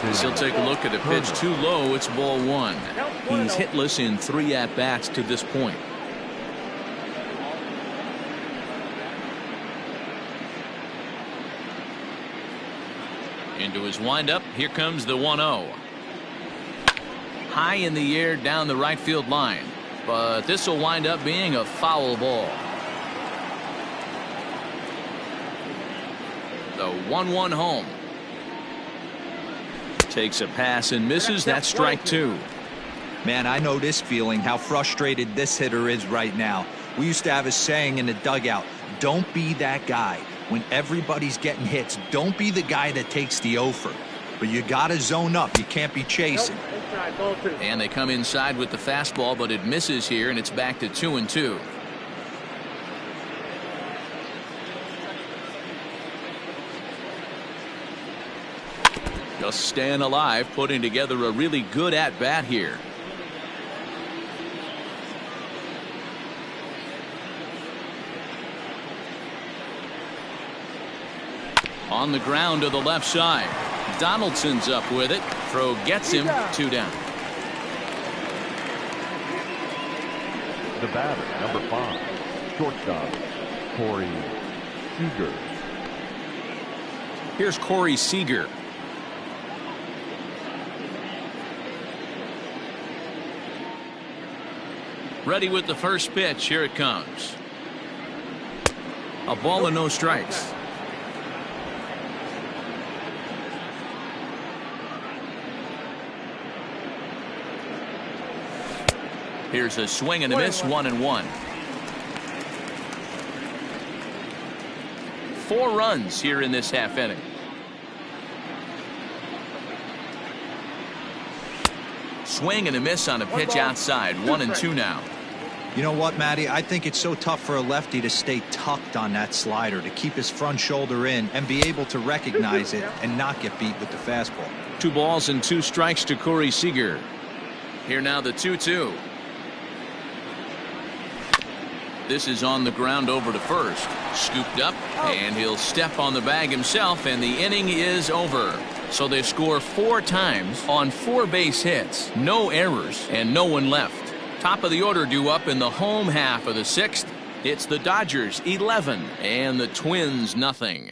As he'll take a look at a pitch too low, it's ball 1. He's hitless in 3 at-bats to this point. Into his windup, here comes the 1-0. High in the air down the right field line, but this will wind up being a foul ball. The 1-1 home. Takes a pass and misses. That's strike 2. Man, I know this feeling, how frustrated this hitter is right now. We used to have a saying in the dugout, don't be that guy. When everybody's getting hits, don't be the guy that takes the offer. But you got to zone up. You can't be chasing. And they come inside with the fastball, but it misses here, and it's back to 2-2. Just staying alive, putting together a really good at-bat here. On the ground to the left side. Donaldson's up with it. Throw gets him. 2 down. The batter, number 5, shortstop, Corey Seager. Here's Corey Seager. Ready with the first pitch. Here it comes. A ball and no strikes. Here's a swing and a miss. 1-1. 4 runs here in this half inning. Swing and a miss on a pitch outside. 1-2 now. You know what, Matty? I think it's so tough for a lefty to stay tucked on that slider, to keep his front shoulder in and be able to recognize it and not get beat with the fastball. 2 balls and 2 strikes to Corey Seager. Here now the 2-2. This is on the ground over to first. Scooped up, and he'll step on the bag himself, and the inning is over. So they score 4 times on 4 base hits, no errors, and no one left. Top of the order due up in the home half of the 6th. It's the Dodgers 11 and the Twins nothing.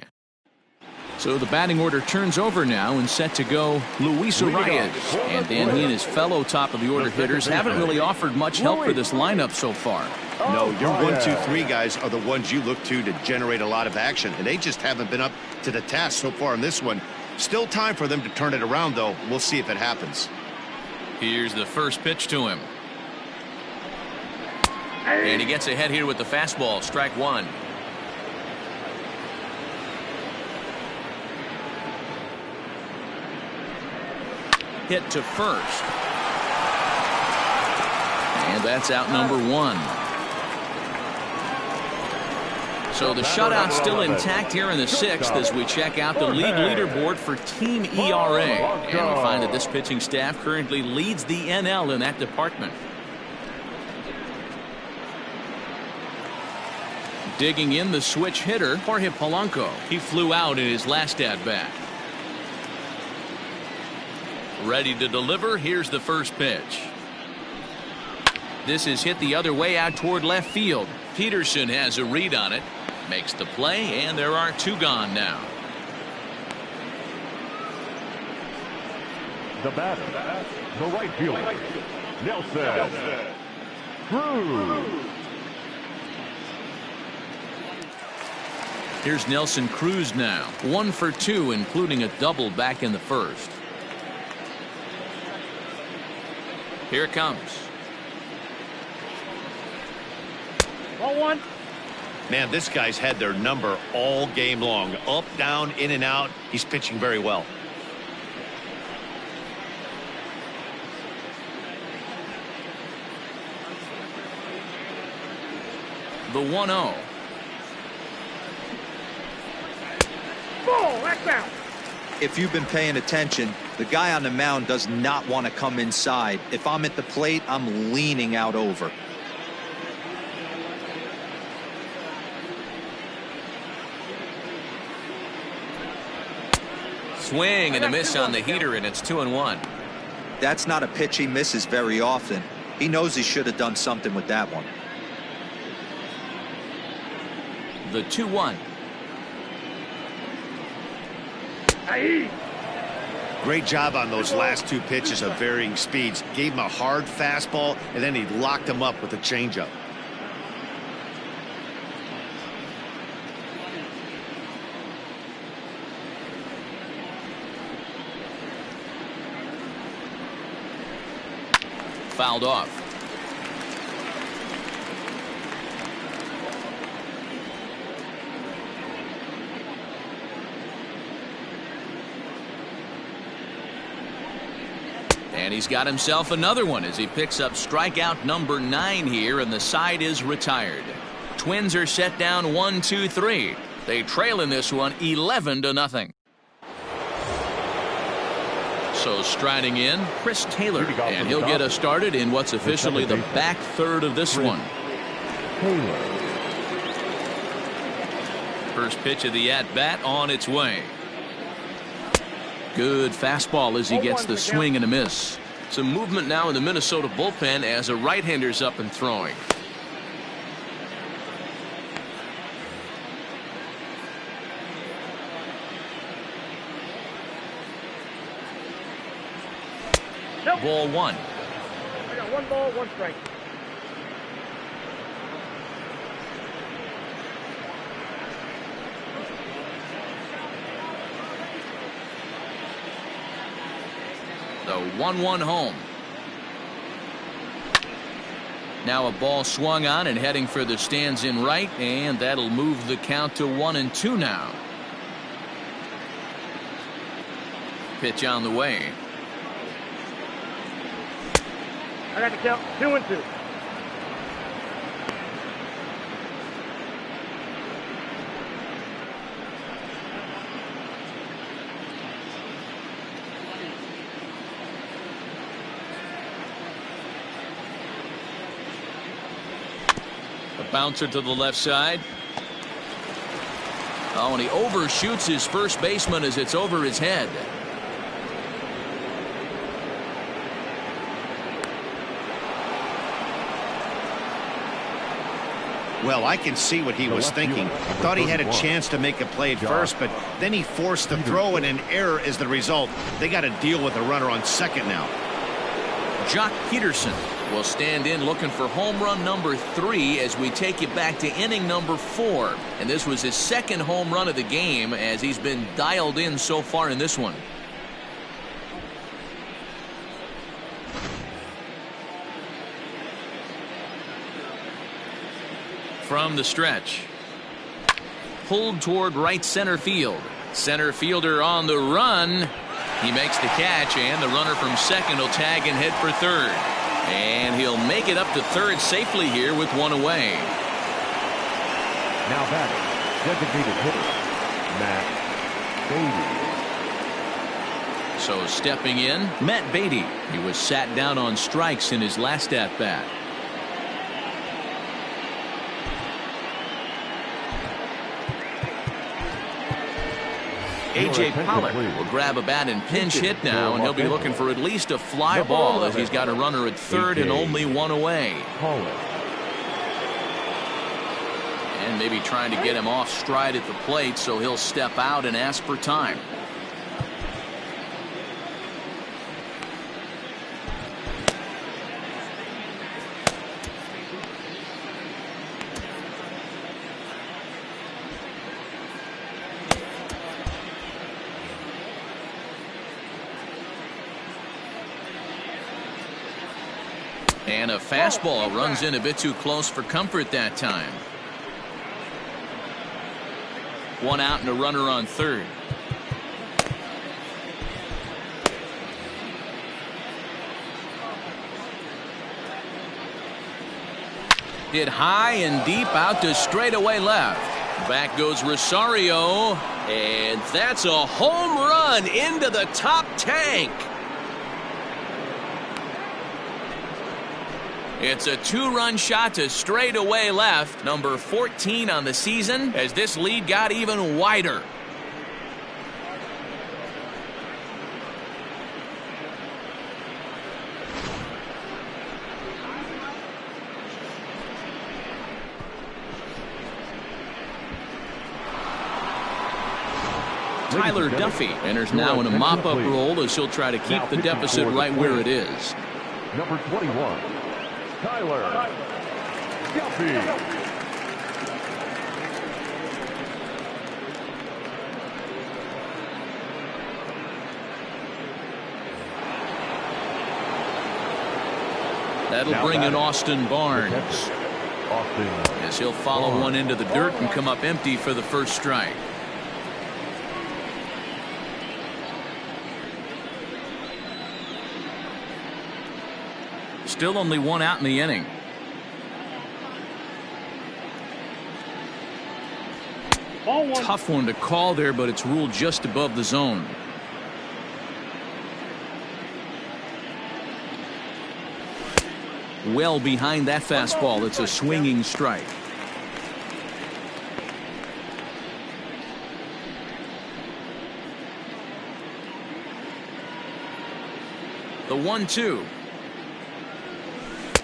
So the batting order turns over now and set to go Luis Arias. And then he and his fellow top of the order hitters haven't really offered much help for this lineup so far. No, your 1, 2, 3 guys are the ones you look to generate a lot of action, and they just haven't been up to the task so far in this one. Still time for them to turn it around, though. We'll see if it happens. Here's the first pitch to him. And he gets ahead here with the fastball. Strike 1. Hit to first. And that's out number 1. So the shutout still intact here in the 6th as we check out the league leaderboard for team ERA. And we find that this pitching staff currently leads the NL in that department. Digging in the switch hitter, Jorge Polanco. He flew out in his last at-bat. Ready to deliver. Here's the first pitch. This is hit the other way out toward left field. Peterson has a read on it. Makes the play, and there are 2 gone now. The batter, the right fielder, Nelson Cruz. Here's Nelson Cruz now. 1 for 2, including a double back in the first. Here it comes. Ball 1. Man, this guy's had their number all game long. Up, down, in and out. He's pitching very well. The 1-0. Ball, that's out. If you've been paying attention, the guy on the mound does not want to come inside. If I'm at the plate, I'm leaning out over. Swing and a miss on the heater, and it's 2-1. That's not a pitch he misses very often. He knows he should have done something with that one. The 2-1. Great job on those last 2 pitches of varying speeds. Gave him a hard fastball, and then he locked him up with a changeup. Fouled off. And he's got himself another one as he picks up strikeout number 9 here, and the side is retired. Twins are set down 1-2-3. They trail in this one 11-0. So striding in, Chris Taylor, and he'll get us started in what's officially the back third of this one. First pitch of the at-bat on its way. Good fastball as he gets the swing and a miss. Some movement now in the Minnesota bullpen as a right-hander's up and throwing. Ball 1. I got 1 ball, 1 strike. The 1-1 home. Now a ball swung on and heading for the stands in right, and that'll move the count to 1-2 now. Pitch on the way. I got the count 2-2. Bouncer to the left side. Oh, and he overshoots his first baseman as it's over his head. Well, I can see what he was thinking. Thought he had a chance to make a play at first, but then he forced the throw, and an error is the result. They got to deal with a runner on second now. Jock Peterson will stand in looking for home run number 3 as we take you back to inning number 4. And this was his second home run of the game as he's been dialed in so far in this one. From the stretch. Pulled toward right center field. Center fielder on the run. He makes the catch, and the runner from second will tag and head for third. And he'll make it up to third safely here with one away. Now batting, designated hitter, Matt Beatty. So stepping in, Matt Beatty. He was sat down on strikes in his last at-bat. A.J. Pollock will grab a bat and pinch hit now, and he'll be looking for at least a fly ball as he's got a runner at third and only one away. And maybe trying to get him off stride at the plate, so he'll step out and ask for time. And a fastball runs in a bit too close for comfort that time. One out and a runner on third. Hit high and deep out to straightaway left. Back goes Rosario, and that's a home run into the top tank. It's a 2-run shot to straightaway left, number 14 on the season, as this lead got even wider. Tyler Duffy enters now in a mop-up role as he'll try to keep the deficit right where it is. Number 21. Tyler Duffy. That'll bring in Austin Barnes. Austin as he'll follow one into the dirt and come up empty for the first strike. Still only one out in the inning. Tough one to call there, but it's ruled just above the zone. Well behind that fastball. It's a swinging strike. The 1-2.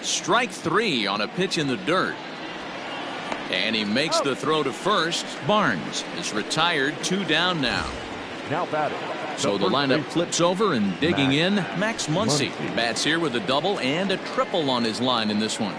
Strike 3 on a pitch in the dirt. And he makes the throw to first. Barnes is retired, 2 down now. Now batting. So the lineup flips over and digging in, Max Muncy. Bats here with a double and a triple on his line in this one.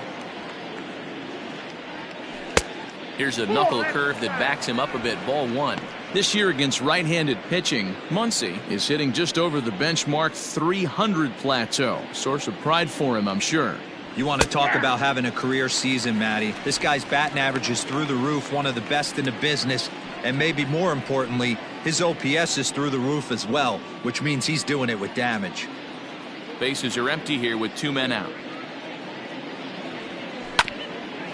Here's a knuckle curve that backs him up a bit, ball 1. This year against right-handed pitching, Muncy is hitting just over the benchmark 300 plateau. Source of pride for him, I'm sure. You want to talk about having a career season, Matty. This guy's batting average is through the roof, one of the best in the business, and maybe more importantly, his OPS is through the roof as well, which means he's doing it with damage. Bases are empty here with 2 men out.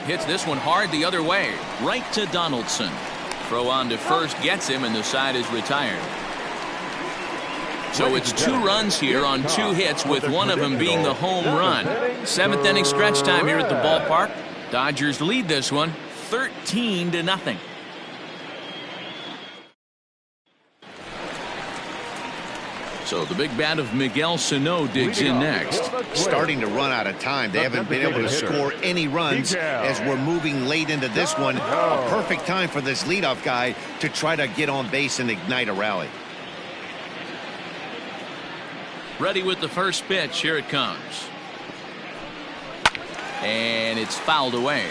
Hits this one hard the other way, right to Donaldson. Throw on to first gets him, and the side is retired. So it's 2 runs here on 2 hits, with one of them being the home run. 7th inning stretch time here at the ballpark. Dodgers lead this one 13-0. So the big bat of Miguel Sano digs in next. Starting to run out of time. They haven't been able to score any runs as we're moving late into this one. A perfect time for this leadoff guy to try to get on base and ignite a rally. Ready with the first pitch. Here it comes. And it's fouled away.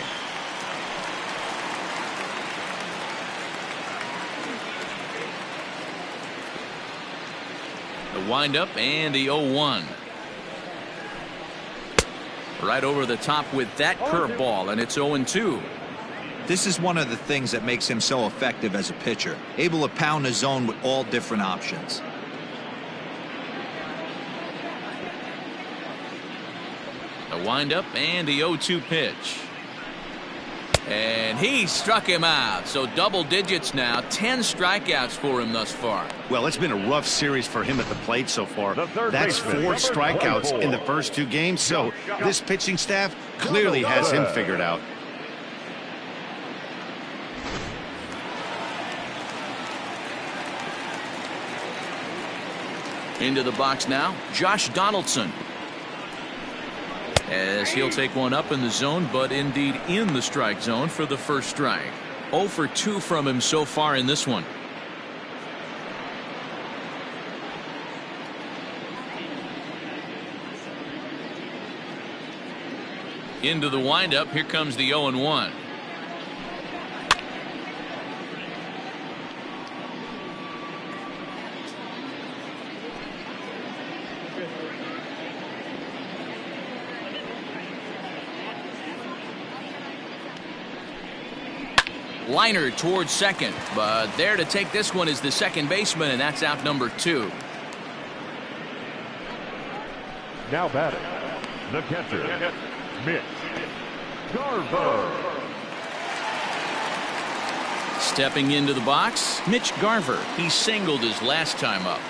The windup and the 0-1. Right over the top with that curveball, and it's 0-2. This is one of the things that makes him so effective as a pitcher, able to pound the zone with all different options. The windup and the 0-2 pitch. And he struck him out. So double digits now. 10 strikeouts for him thus far. Well, it's been a rough series for him at the plate so far. That's 4 strikeouts in the first 2 games. So this pitching staff clearly has him figured out. Into the box now, Josh Donaldson. As he'll take one up in the zone, but indeed in the strike zone for the first strike. 0 for 2 from him so far in this one. Into the windup. Here comes the 0-1. Liner towards second, but there to take this one is the second baseman, and that's out number 2. Now batting, the catcher, Mitch Garver. Stepping into the box, Mitch Garver. He singled his last time up.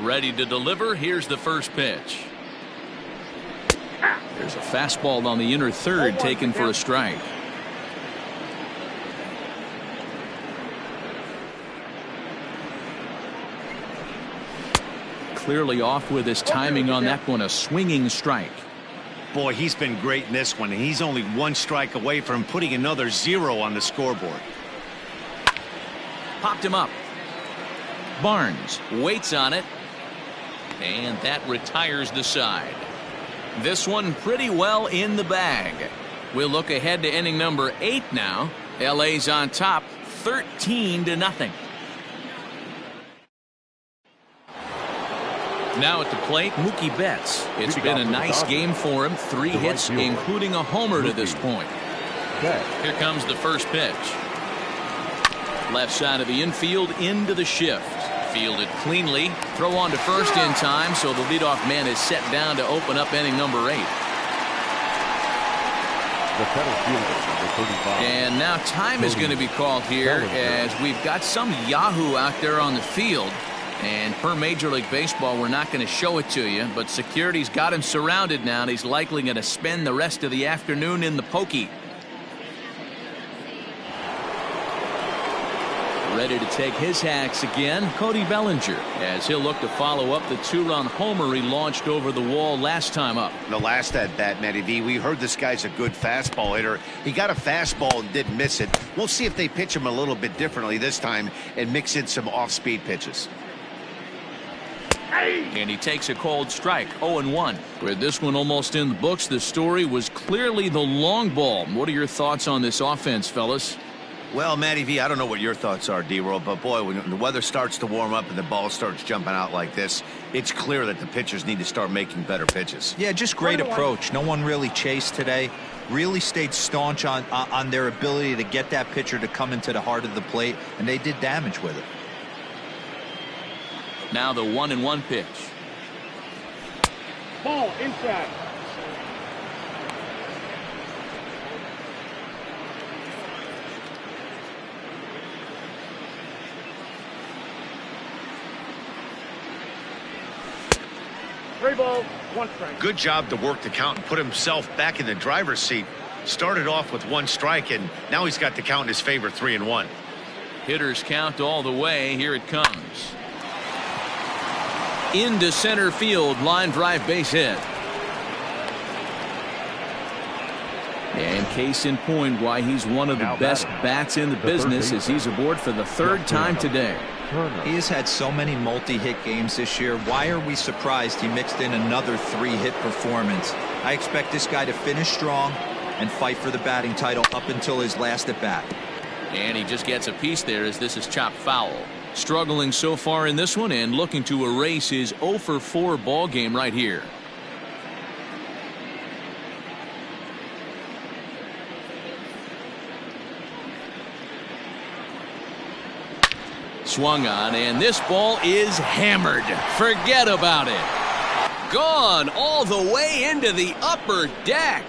Ready to deliver. Here's the first pitch. There's a fastball on the inner third taken for a strike. Clearly off with his timing on that one. A swinging strike. Boy, he's been great in this one. He's only 1 strike away from putting another 0 on the scoreboard. Popped him up. Barnes waits on it, and that retires the side. This one pretty well in the bag. We'll look ahead to inning number 8 now. LA's on top 13-0. Now at the plate, Mookie Betts. It's been a nice game for him. 3 hits, including a homer to this point. Here comes the first pitch. Left side of the infield into the shift. Fielded cleanly. Throw on to first in time, so the leadoff man is set down to open up inning number 8. And now time is going to be called here as we've got some Yahoo out there on the field. And per Major League Baseball, we're not going to show it to you, but security's got him surrounded now, and he's likely going to spend the rest of the afternoon in the pokey. Ready to take his hacks again, Cody Bellinger, as he'll look to follow up the 2-run homer he launched over the wall last time up. The last at bat, Matty V, we heard this guy's a good fastball hitter. He got a fastball and didn't miss it. We'll see if they pitch him a little bit differently this time and mix in some off-speed pitches. And he takes a cold strike, 0-1. With this one almost in the books, the story was clearly the long ball. What are your thoughts on this offense, fellas? Well, Matty V, I don't know what your thoughts are, D-Roll, but boy, when the weather starts to warm up and the ball starts jumping out like this, it's clear that the pitchers need to start making better pitches. Yeah, just great approach. No one really chased today. Really stayed staunch on their ability to get that pitcher to come into the heart of the plate, and they did damage with it. Now the 1-1 pitch. Ball inside. Three balls, one strike. Good job to work the count and put himself back in the driver's seat. Started off with 1 strike, and now he's got the count in his favor, 3-1. Hitters count all the way. Here it comes. Into center field, line drive, base hit. And case in point why he's one of the best bats in the business as he's aboard for the 3rd time today. He has had so many multi-hit games this year. Why are we surprised he mixed in another 3-hit performance? I expect this guy to finish strong and fight for the batting title up until his last at bat. And he just gets a piece there as this is chopped foul. Struggling so far in this one and looking to erase his 0-for-4 ball game right here. Swung on, and this ball is hammered. Forget about it. Gone all the way into the upper deck.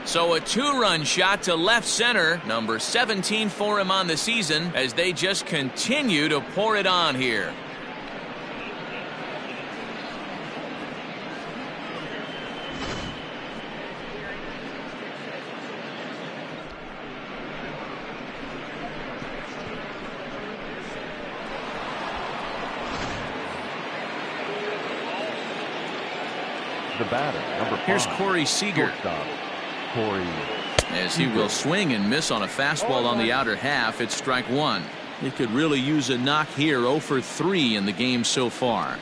So a 2-run shot to left center, number 17 for him on the season, as they just continue to pour it on here. The batter, number 5. Here's Corey Seager. Corey. As he will swing and miss on a fastball on the outer half. It's strike 1. He could really use a knock here. 0-for-3 in the game so far.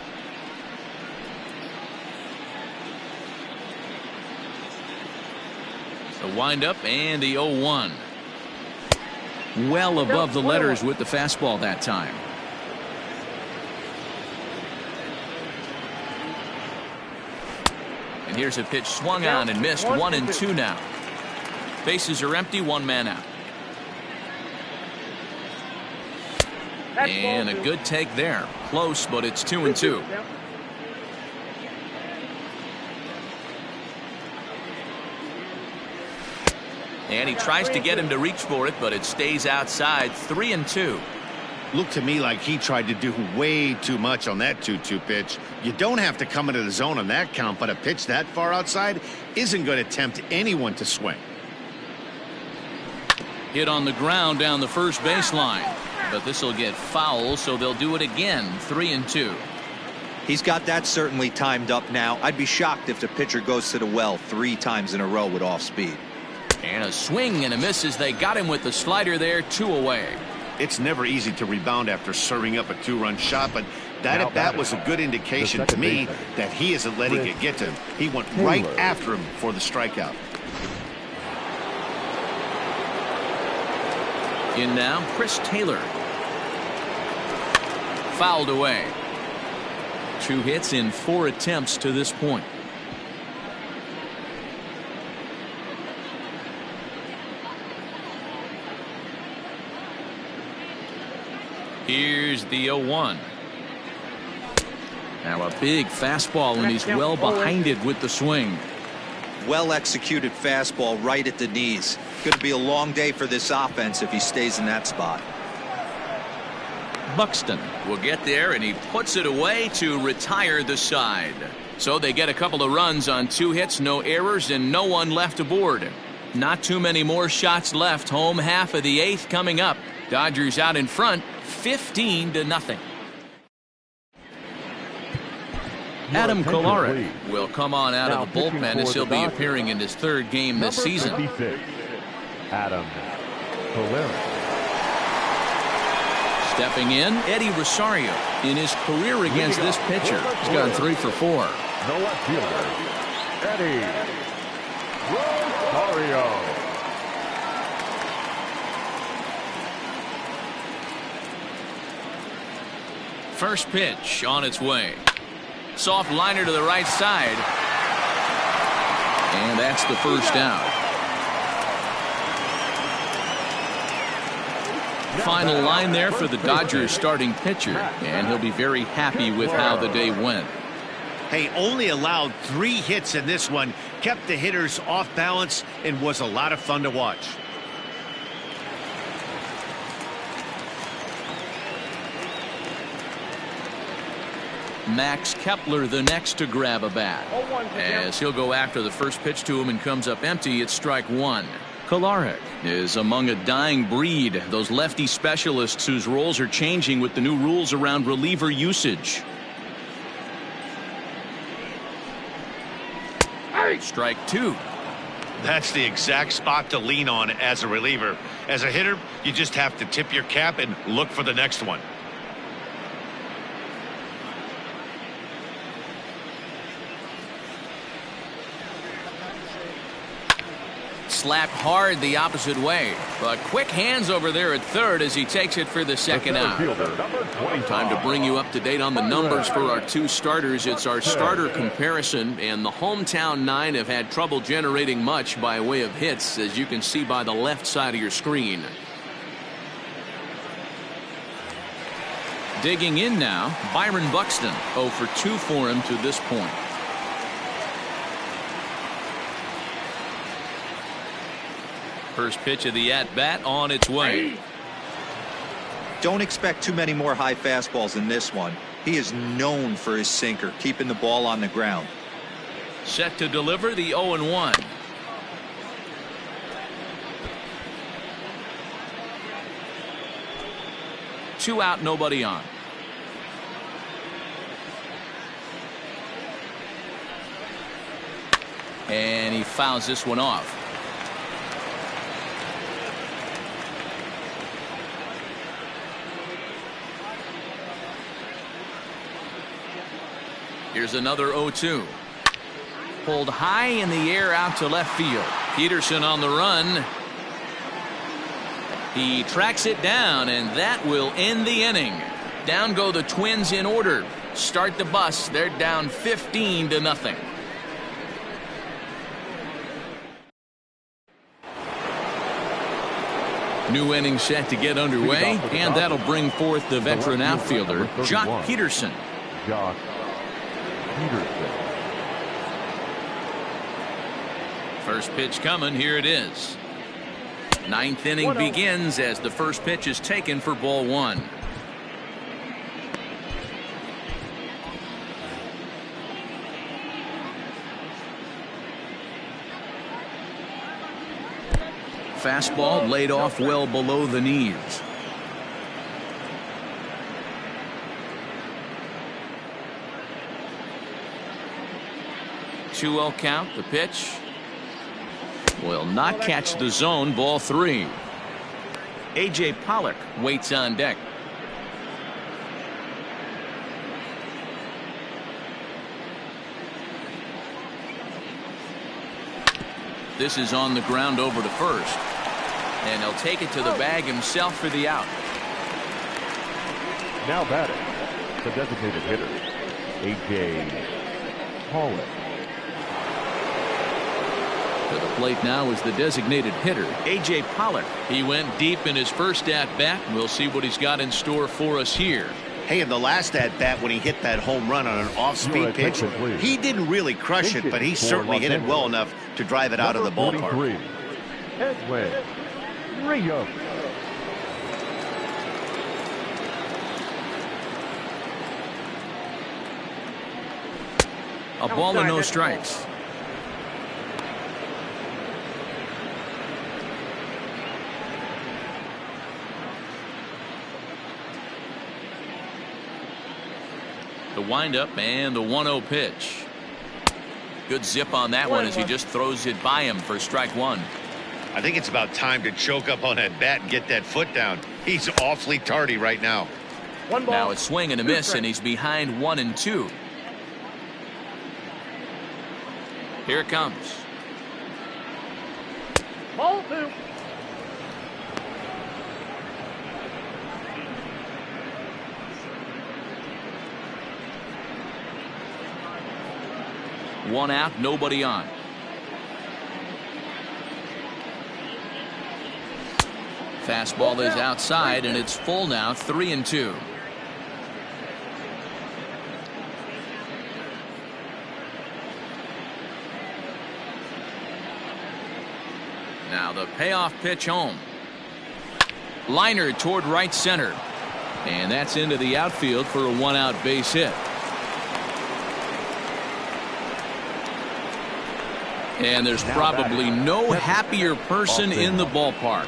The windup and the 0-1. Well above the letters with the fastball that time. And here's a pitch swung on and missed. 1-2 now. Bases are empty. 1 man out. And a good take there. Close, but it's 2-2. And he tries to get him to reach for it, but it stays outside. 3-2. Looked to me like he tried to do way too much on that 2-2 pitch. You don't have to come into the zone on that count, but a pitch that far outside isn't going to tempt anyone to swing. Hit on the ground down the first baseline, but this will get foul, so they'll do it again. 3-2. He's got that certainly timed up now. I'd be shocked if the pitcher goes to the well 3 times in a row with off speed. And a swing and a miss as they got him with the slider there. 2 away. It's never easy to rebound after serving up a 2-run shot, but that at bat was a good indication to me that he isn't letting it get to him. He went right after him for the strikeout. In now, Chris Taylor. Fouled away. 2 hits in 4 attempts to this point. Here's the 0-1. Now a big fastball, and he's well behind it with the swing. Well executed fastball right at the knees. Going to be a long day for this offense if he stays in that spot. Buxton will get there, and he puts it away to retire the side. So they get a couple of runs on 2 hits, no errors, and no one left aboard. Not too many more shots left. Home half of the 8th coming up. Dodgers out in front, 15-0. Adam Kolarek will come on out of the bullpen as he'll be appearing in his 3rd game this season. 56, Adam Kolarek. Stepping in, Eddie Rosario. In his career against this pitcher, he's gone 3 for 4. No left fielder, Eddie Rosario. First pitch on its way. Soft liner to the right side. And that's the first out. Final line there for the Dodgers starting pitcher, and he'll be very happy with how the day went. Hey, only allowed 3 hits in this one, kept the hitters off balance, and was a lot of fun to watch. Max Kepler the next to grab a bat, as he'll go after the first pitch to him and comes up empty. It's strike 1. Kolarek is among a dying breed, those lefty specialists whose roles are changing with the new rules around reliever usage. Strike 2. That's the exact spot to lean on as a reliever. As a hitter, you just have to tip your cap and look for the next one. Slapped hard the opposite way, but quick hands over there at third as he takes it for the second out. Time to bring you up to date on the numbers for our 2 starters. It's our starter comparison, and the hometown 9 have had trouble generating much by way of hits, as you can see by the left side of your screen. Digging in now, Byron Buxton, 0 for 2 for him to this point. First pitch of the at-bat on its way. Don't expect too many more high fastballs in this one. He is known for his sinker, keeping the ball on the ground. Set to deliver the 0-1. Two out, nobody on. And he fouls this one off. Here's another 0-2. Pulled high in the air out to left field. Peterson on the run. He tracks it down, and that will end the inning. Down go the Twins in order. Start the bus. They're down 15-0. New inning set to get underway, and that'll bring forth the veteran outfielder, Jock Peterson. Jock Peterson. First pitch coming. Here it is. Ninth inning begins as the first pitch is taken for ball 1. Fastball laid off well below the knees. Two-0 count. The pitch will not catch the zone. Ball 3. A.J. Pollock waits on deck. This is on the ground over to first, and he'll take it to the bag himself for the out. Now batting, the designated hitter, A.J. Pollock. To the plate now is the designated hitter, A.J. Pollock. He went deep in his first at-bat. We'll see what he's got in store for us here. Hey, in the last at-bat when he hit that home run on an off-speed pitch, he didn't really crush it, but he certainly hit it well enough to drive it out of the ballpark. Edwin Rios. A ball and no strikes. The windup and the 1-0 pitch. Good zip on that one as he just throws it by him for strike 1. I think it's about time to choke up on that bat and get that foot down. He's awfully tardy right now. Now a swing and a miss, and he's behind 1-2. Here it comes. Ball 2. One out, nobody on. Fastball is outside, and it's full now, 3-2. Now the payoff pitch home. Liner toward right center. And that's into the outfield for a one-out base hit. And there's probably no happier person in the ballpark.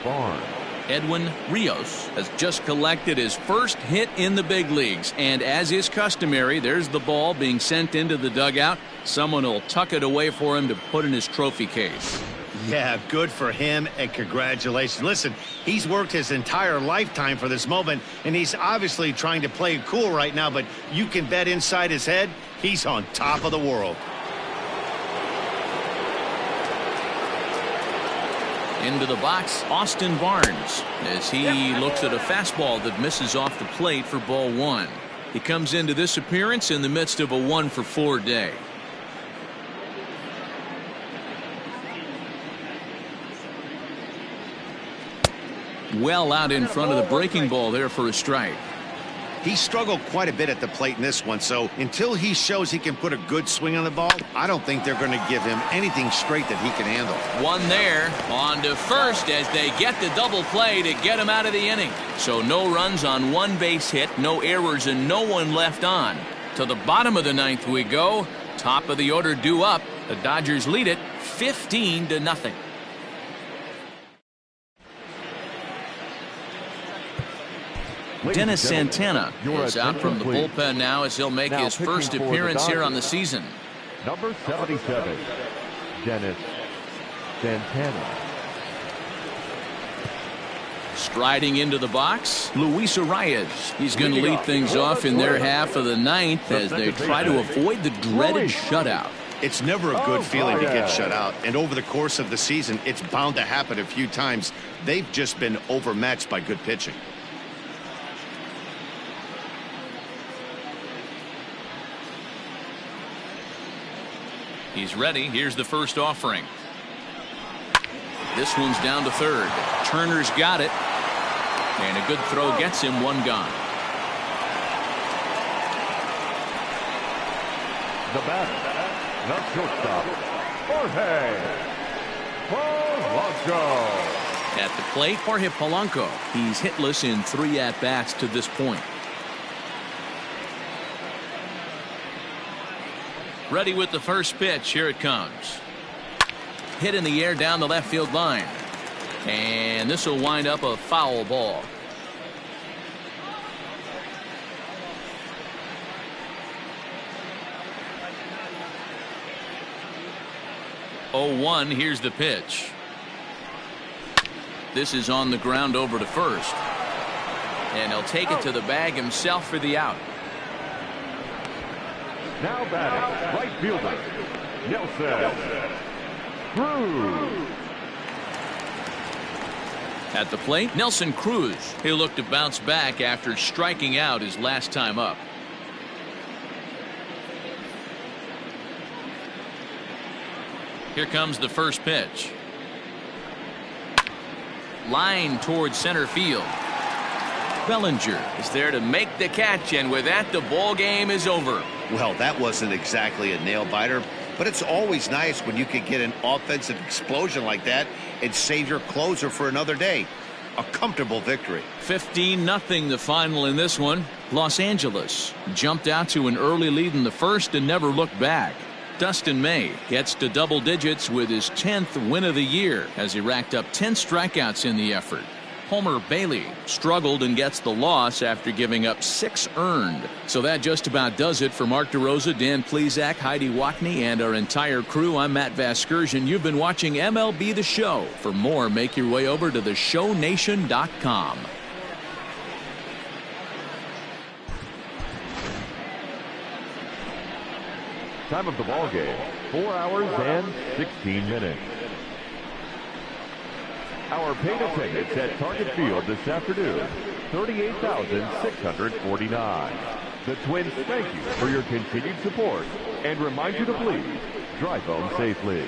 Edwin Rios has just collected his first hit in the big leagues. And as is customary, there's the ball being sent into the dugout. Someone will tuck it away for him to put in his trophy case. Yeah, good for him, and congratulations. Listen, he's worked his entire lifetime for this moment, and he's obviously trying to play it cool right now, but you can bet inside his head, he's on top of the world. Into the box, Austin Barnes, as he looks at a fastball that misses off the plate for ball one. He comes into this appearance in the midst of a 1-for-4 day. Well out in front of the breaking ball there for a strike. He struggled quite a bit at the plate in this one, so until he shows he can put a good swing on the ball, I don't think they're going to give him anything straight that he can handle. One there, on to first as they get the double play to get him out of the inning. So no runs on one base hit, no errors, and no one left on. To the bottom of the ninth we go. Top of the order due up. The Dodgers lead it 15-0. Dennis Santana is out from the bullpen now as he'll make his first appearance here on the season. Number 77, Dennis Santana. Striding into the box, Luis Arias. He's going to lead things off in their half of the ninth as they try to avoid the dreaded shutout. It's never a good feeling to get shut out, and over the course of the season, it's bound to happen a few times. They've just been overmatched by good pitching. He's ready. Here's the first offering. This one's down to third. Turner's got it. And a good throw gets him one gone. The batter, the shortstop, Jorge Polanco. At the plate, Jorge Polanco. He's hitless in 3 at-bats to this point. Ready with the first pitch. Here it comes. Hit in the air down the left field line. And this will wind up a foul ball. Oh, 1. Here's the pitch. This is on the ground over to first. And he'll take it to the bag himself for the out. Now batting, right fielder, Nelson Cruz. At the plate, Nelson Cruz. He'll look to bounce back after striking out his last time up. Here comes the first pitch. Line towards center field. Bellinger is there to make the catch, and with that, the ball game is over. Well, that wasn't exactly a nail-biter, but it's always nice when you can get an offensive explosion like that and save your closer for another day. A comfortable victory. 15-0 the final in this one. Los Angeles jumped out to an early lead in the first and never looked back. Dustin May gets to double digits with his 10th win of the year as he racked up 10 strikeouts in the effort. Homer Bailey struggled and gets the loss after giving up 6 earned. So that just about does it for Mark DeRosa, Dan Plesac, Heidi Watney, and our entire crew. I'm Matt Vasgersian. You've been watching MLB The Show. For more, make your way over to theshownation.com. Time of the ball game, 4 hours and 16 minutes. Our paid attendance at Target Field this afternoon, 38,649. The Twins thank you for your continued support and remind you to please drive home safely.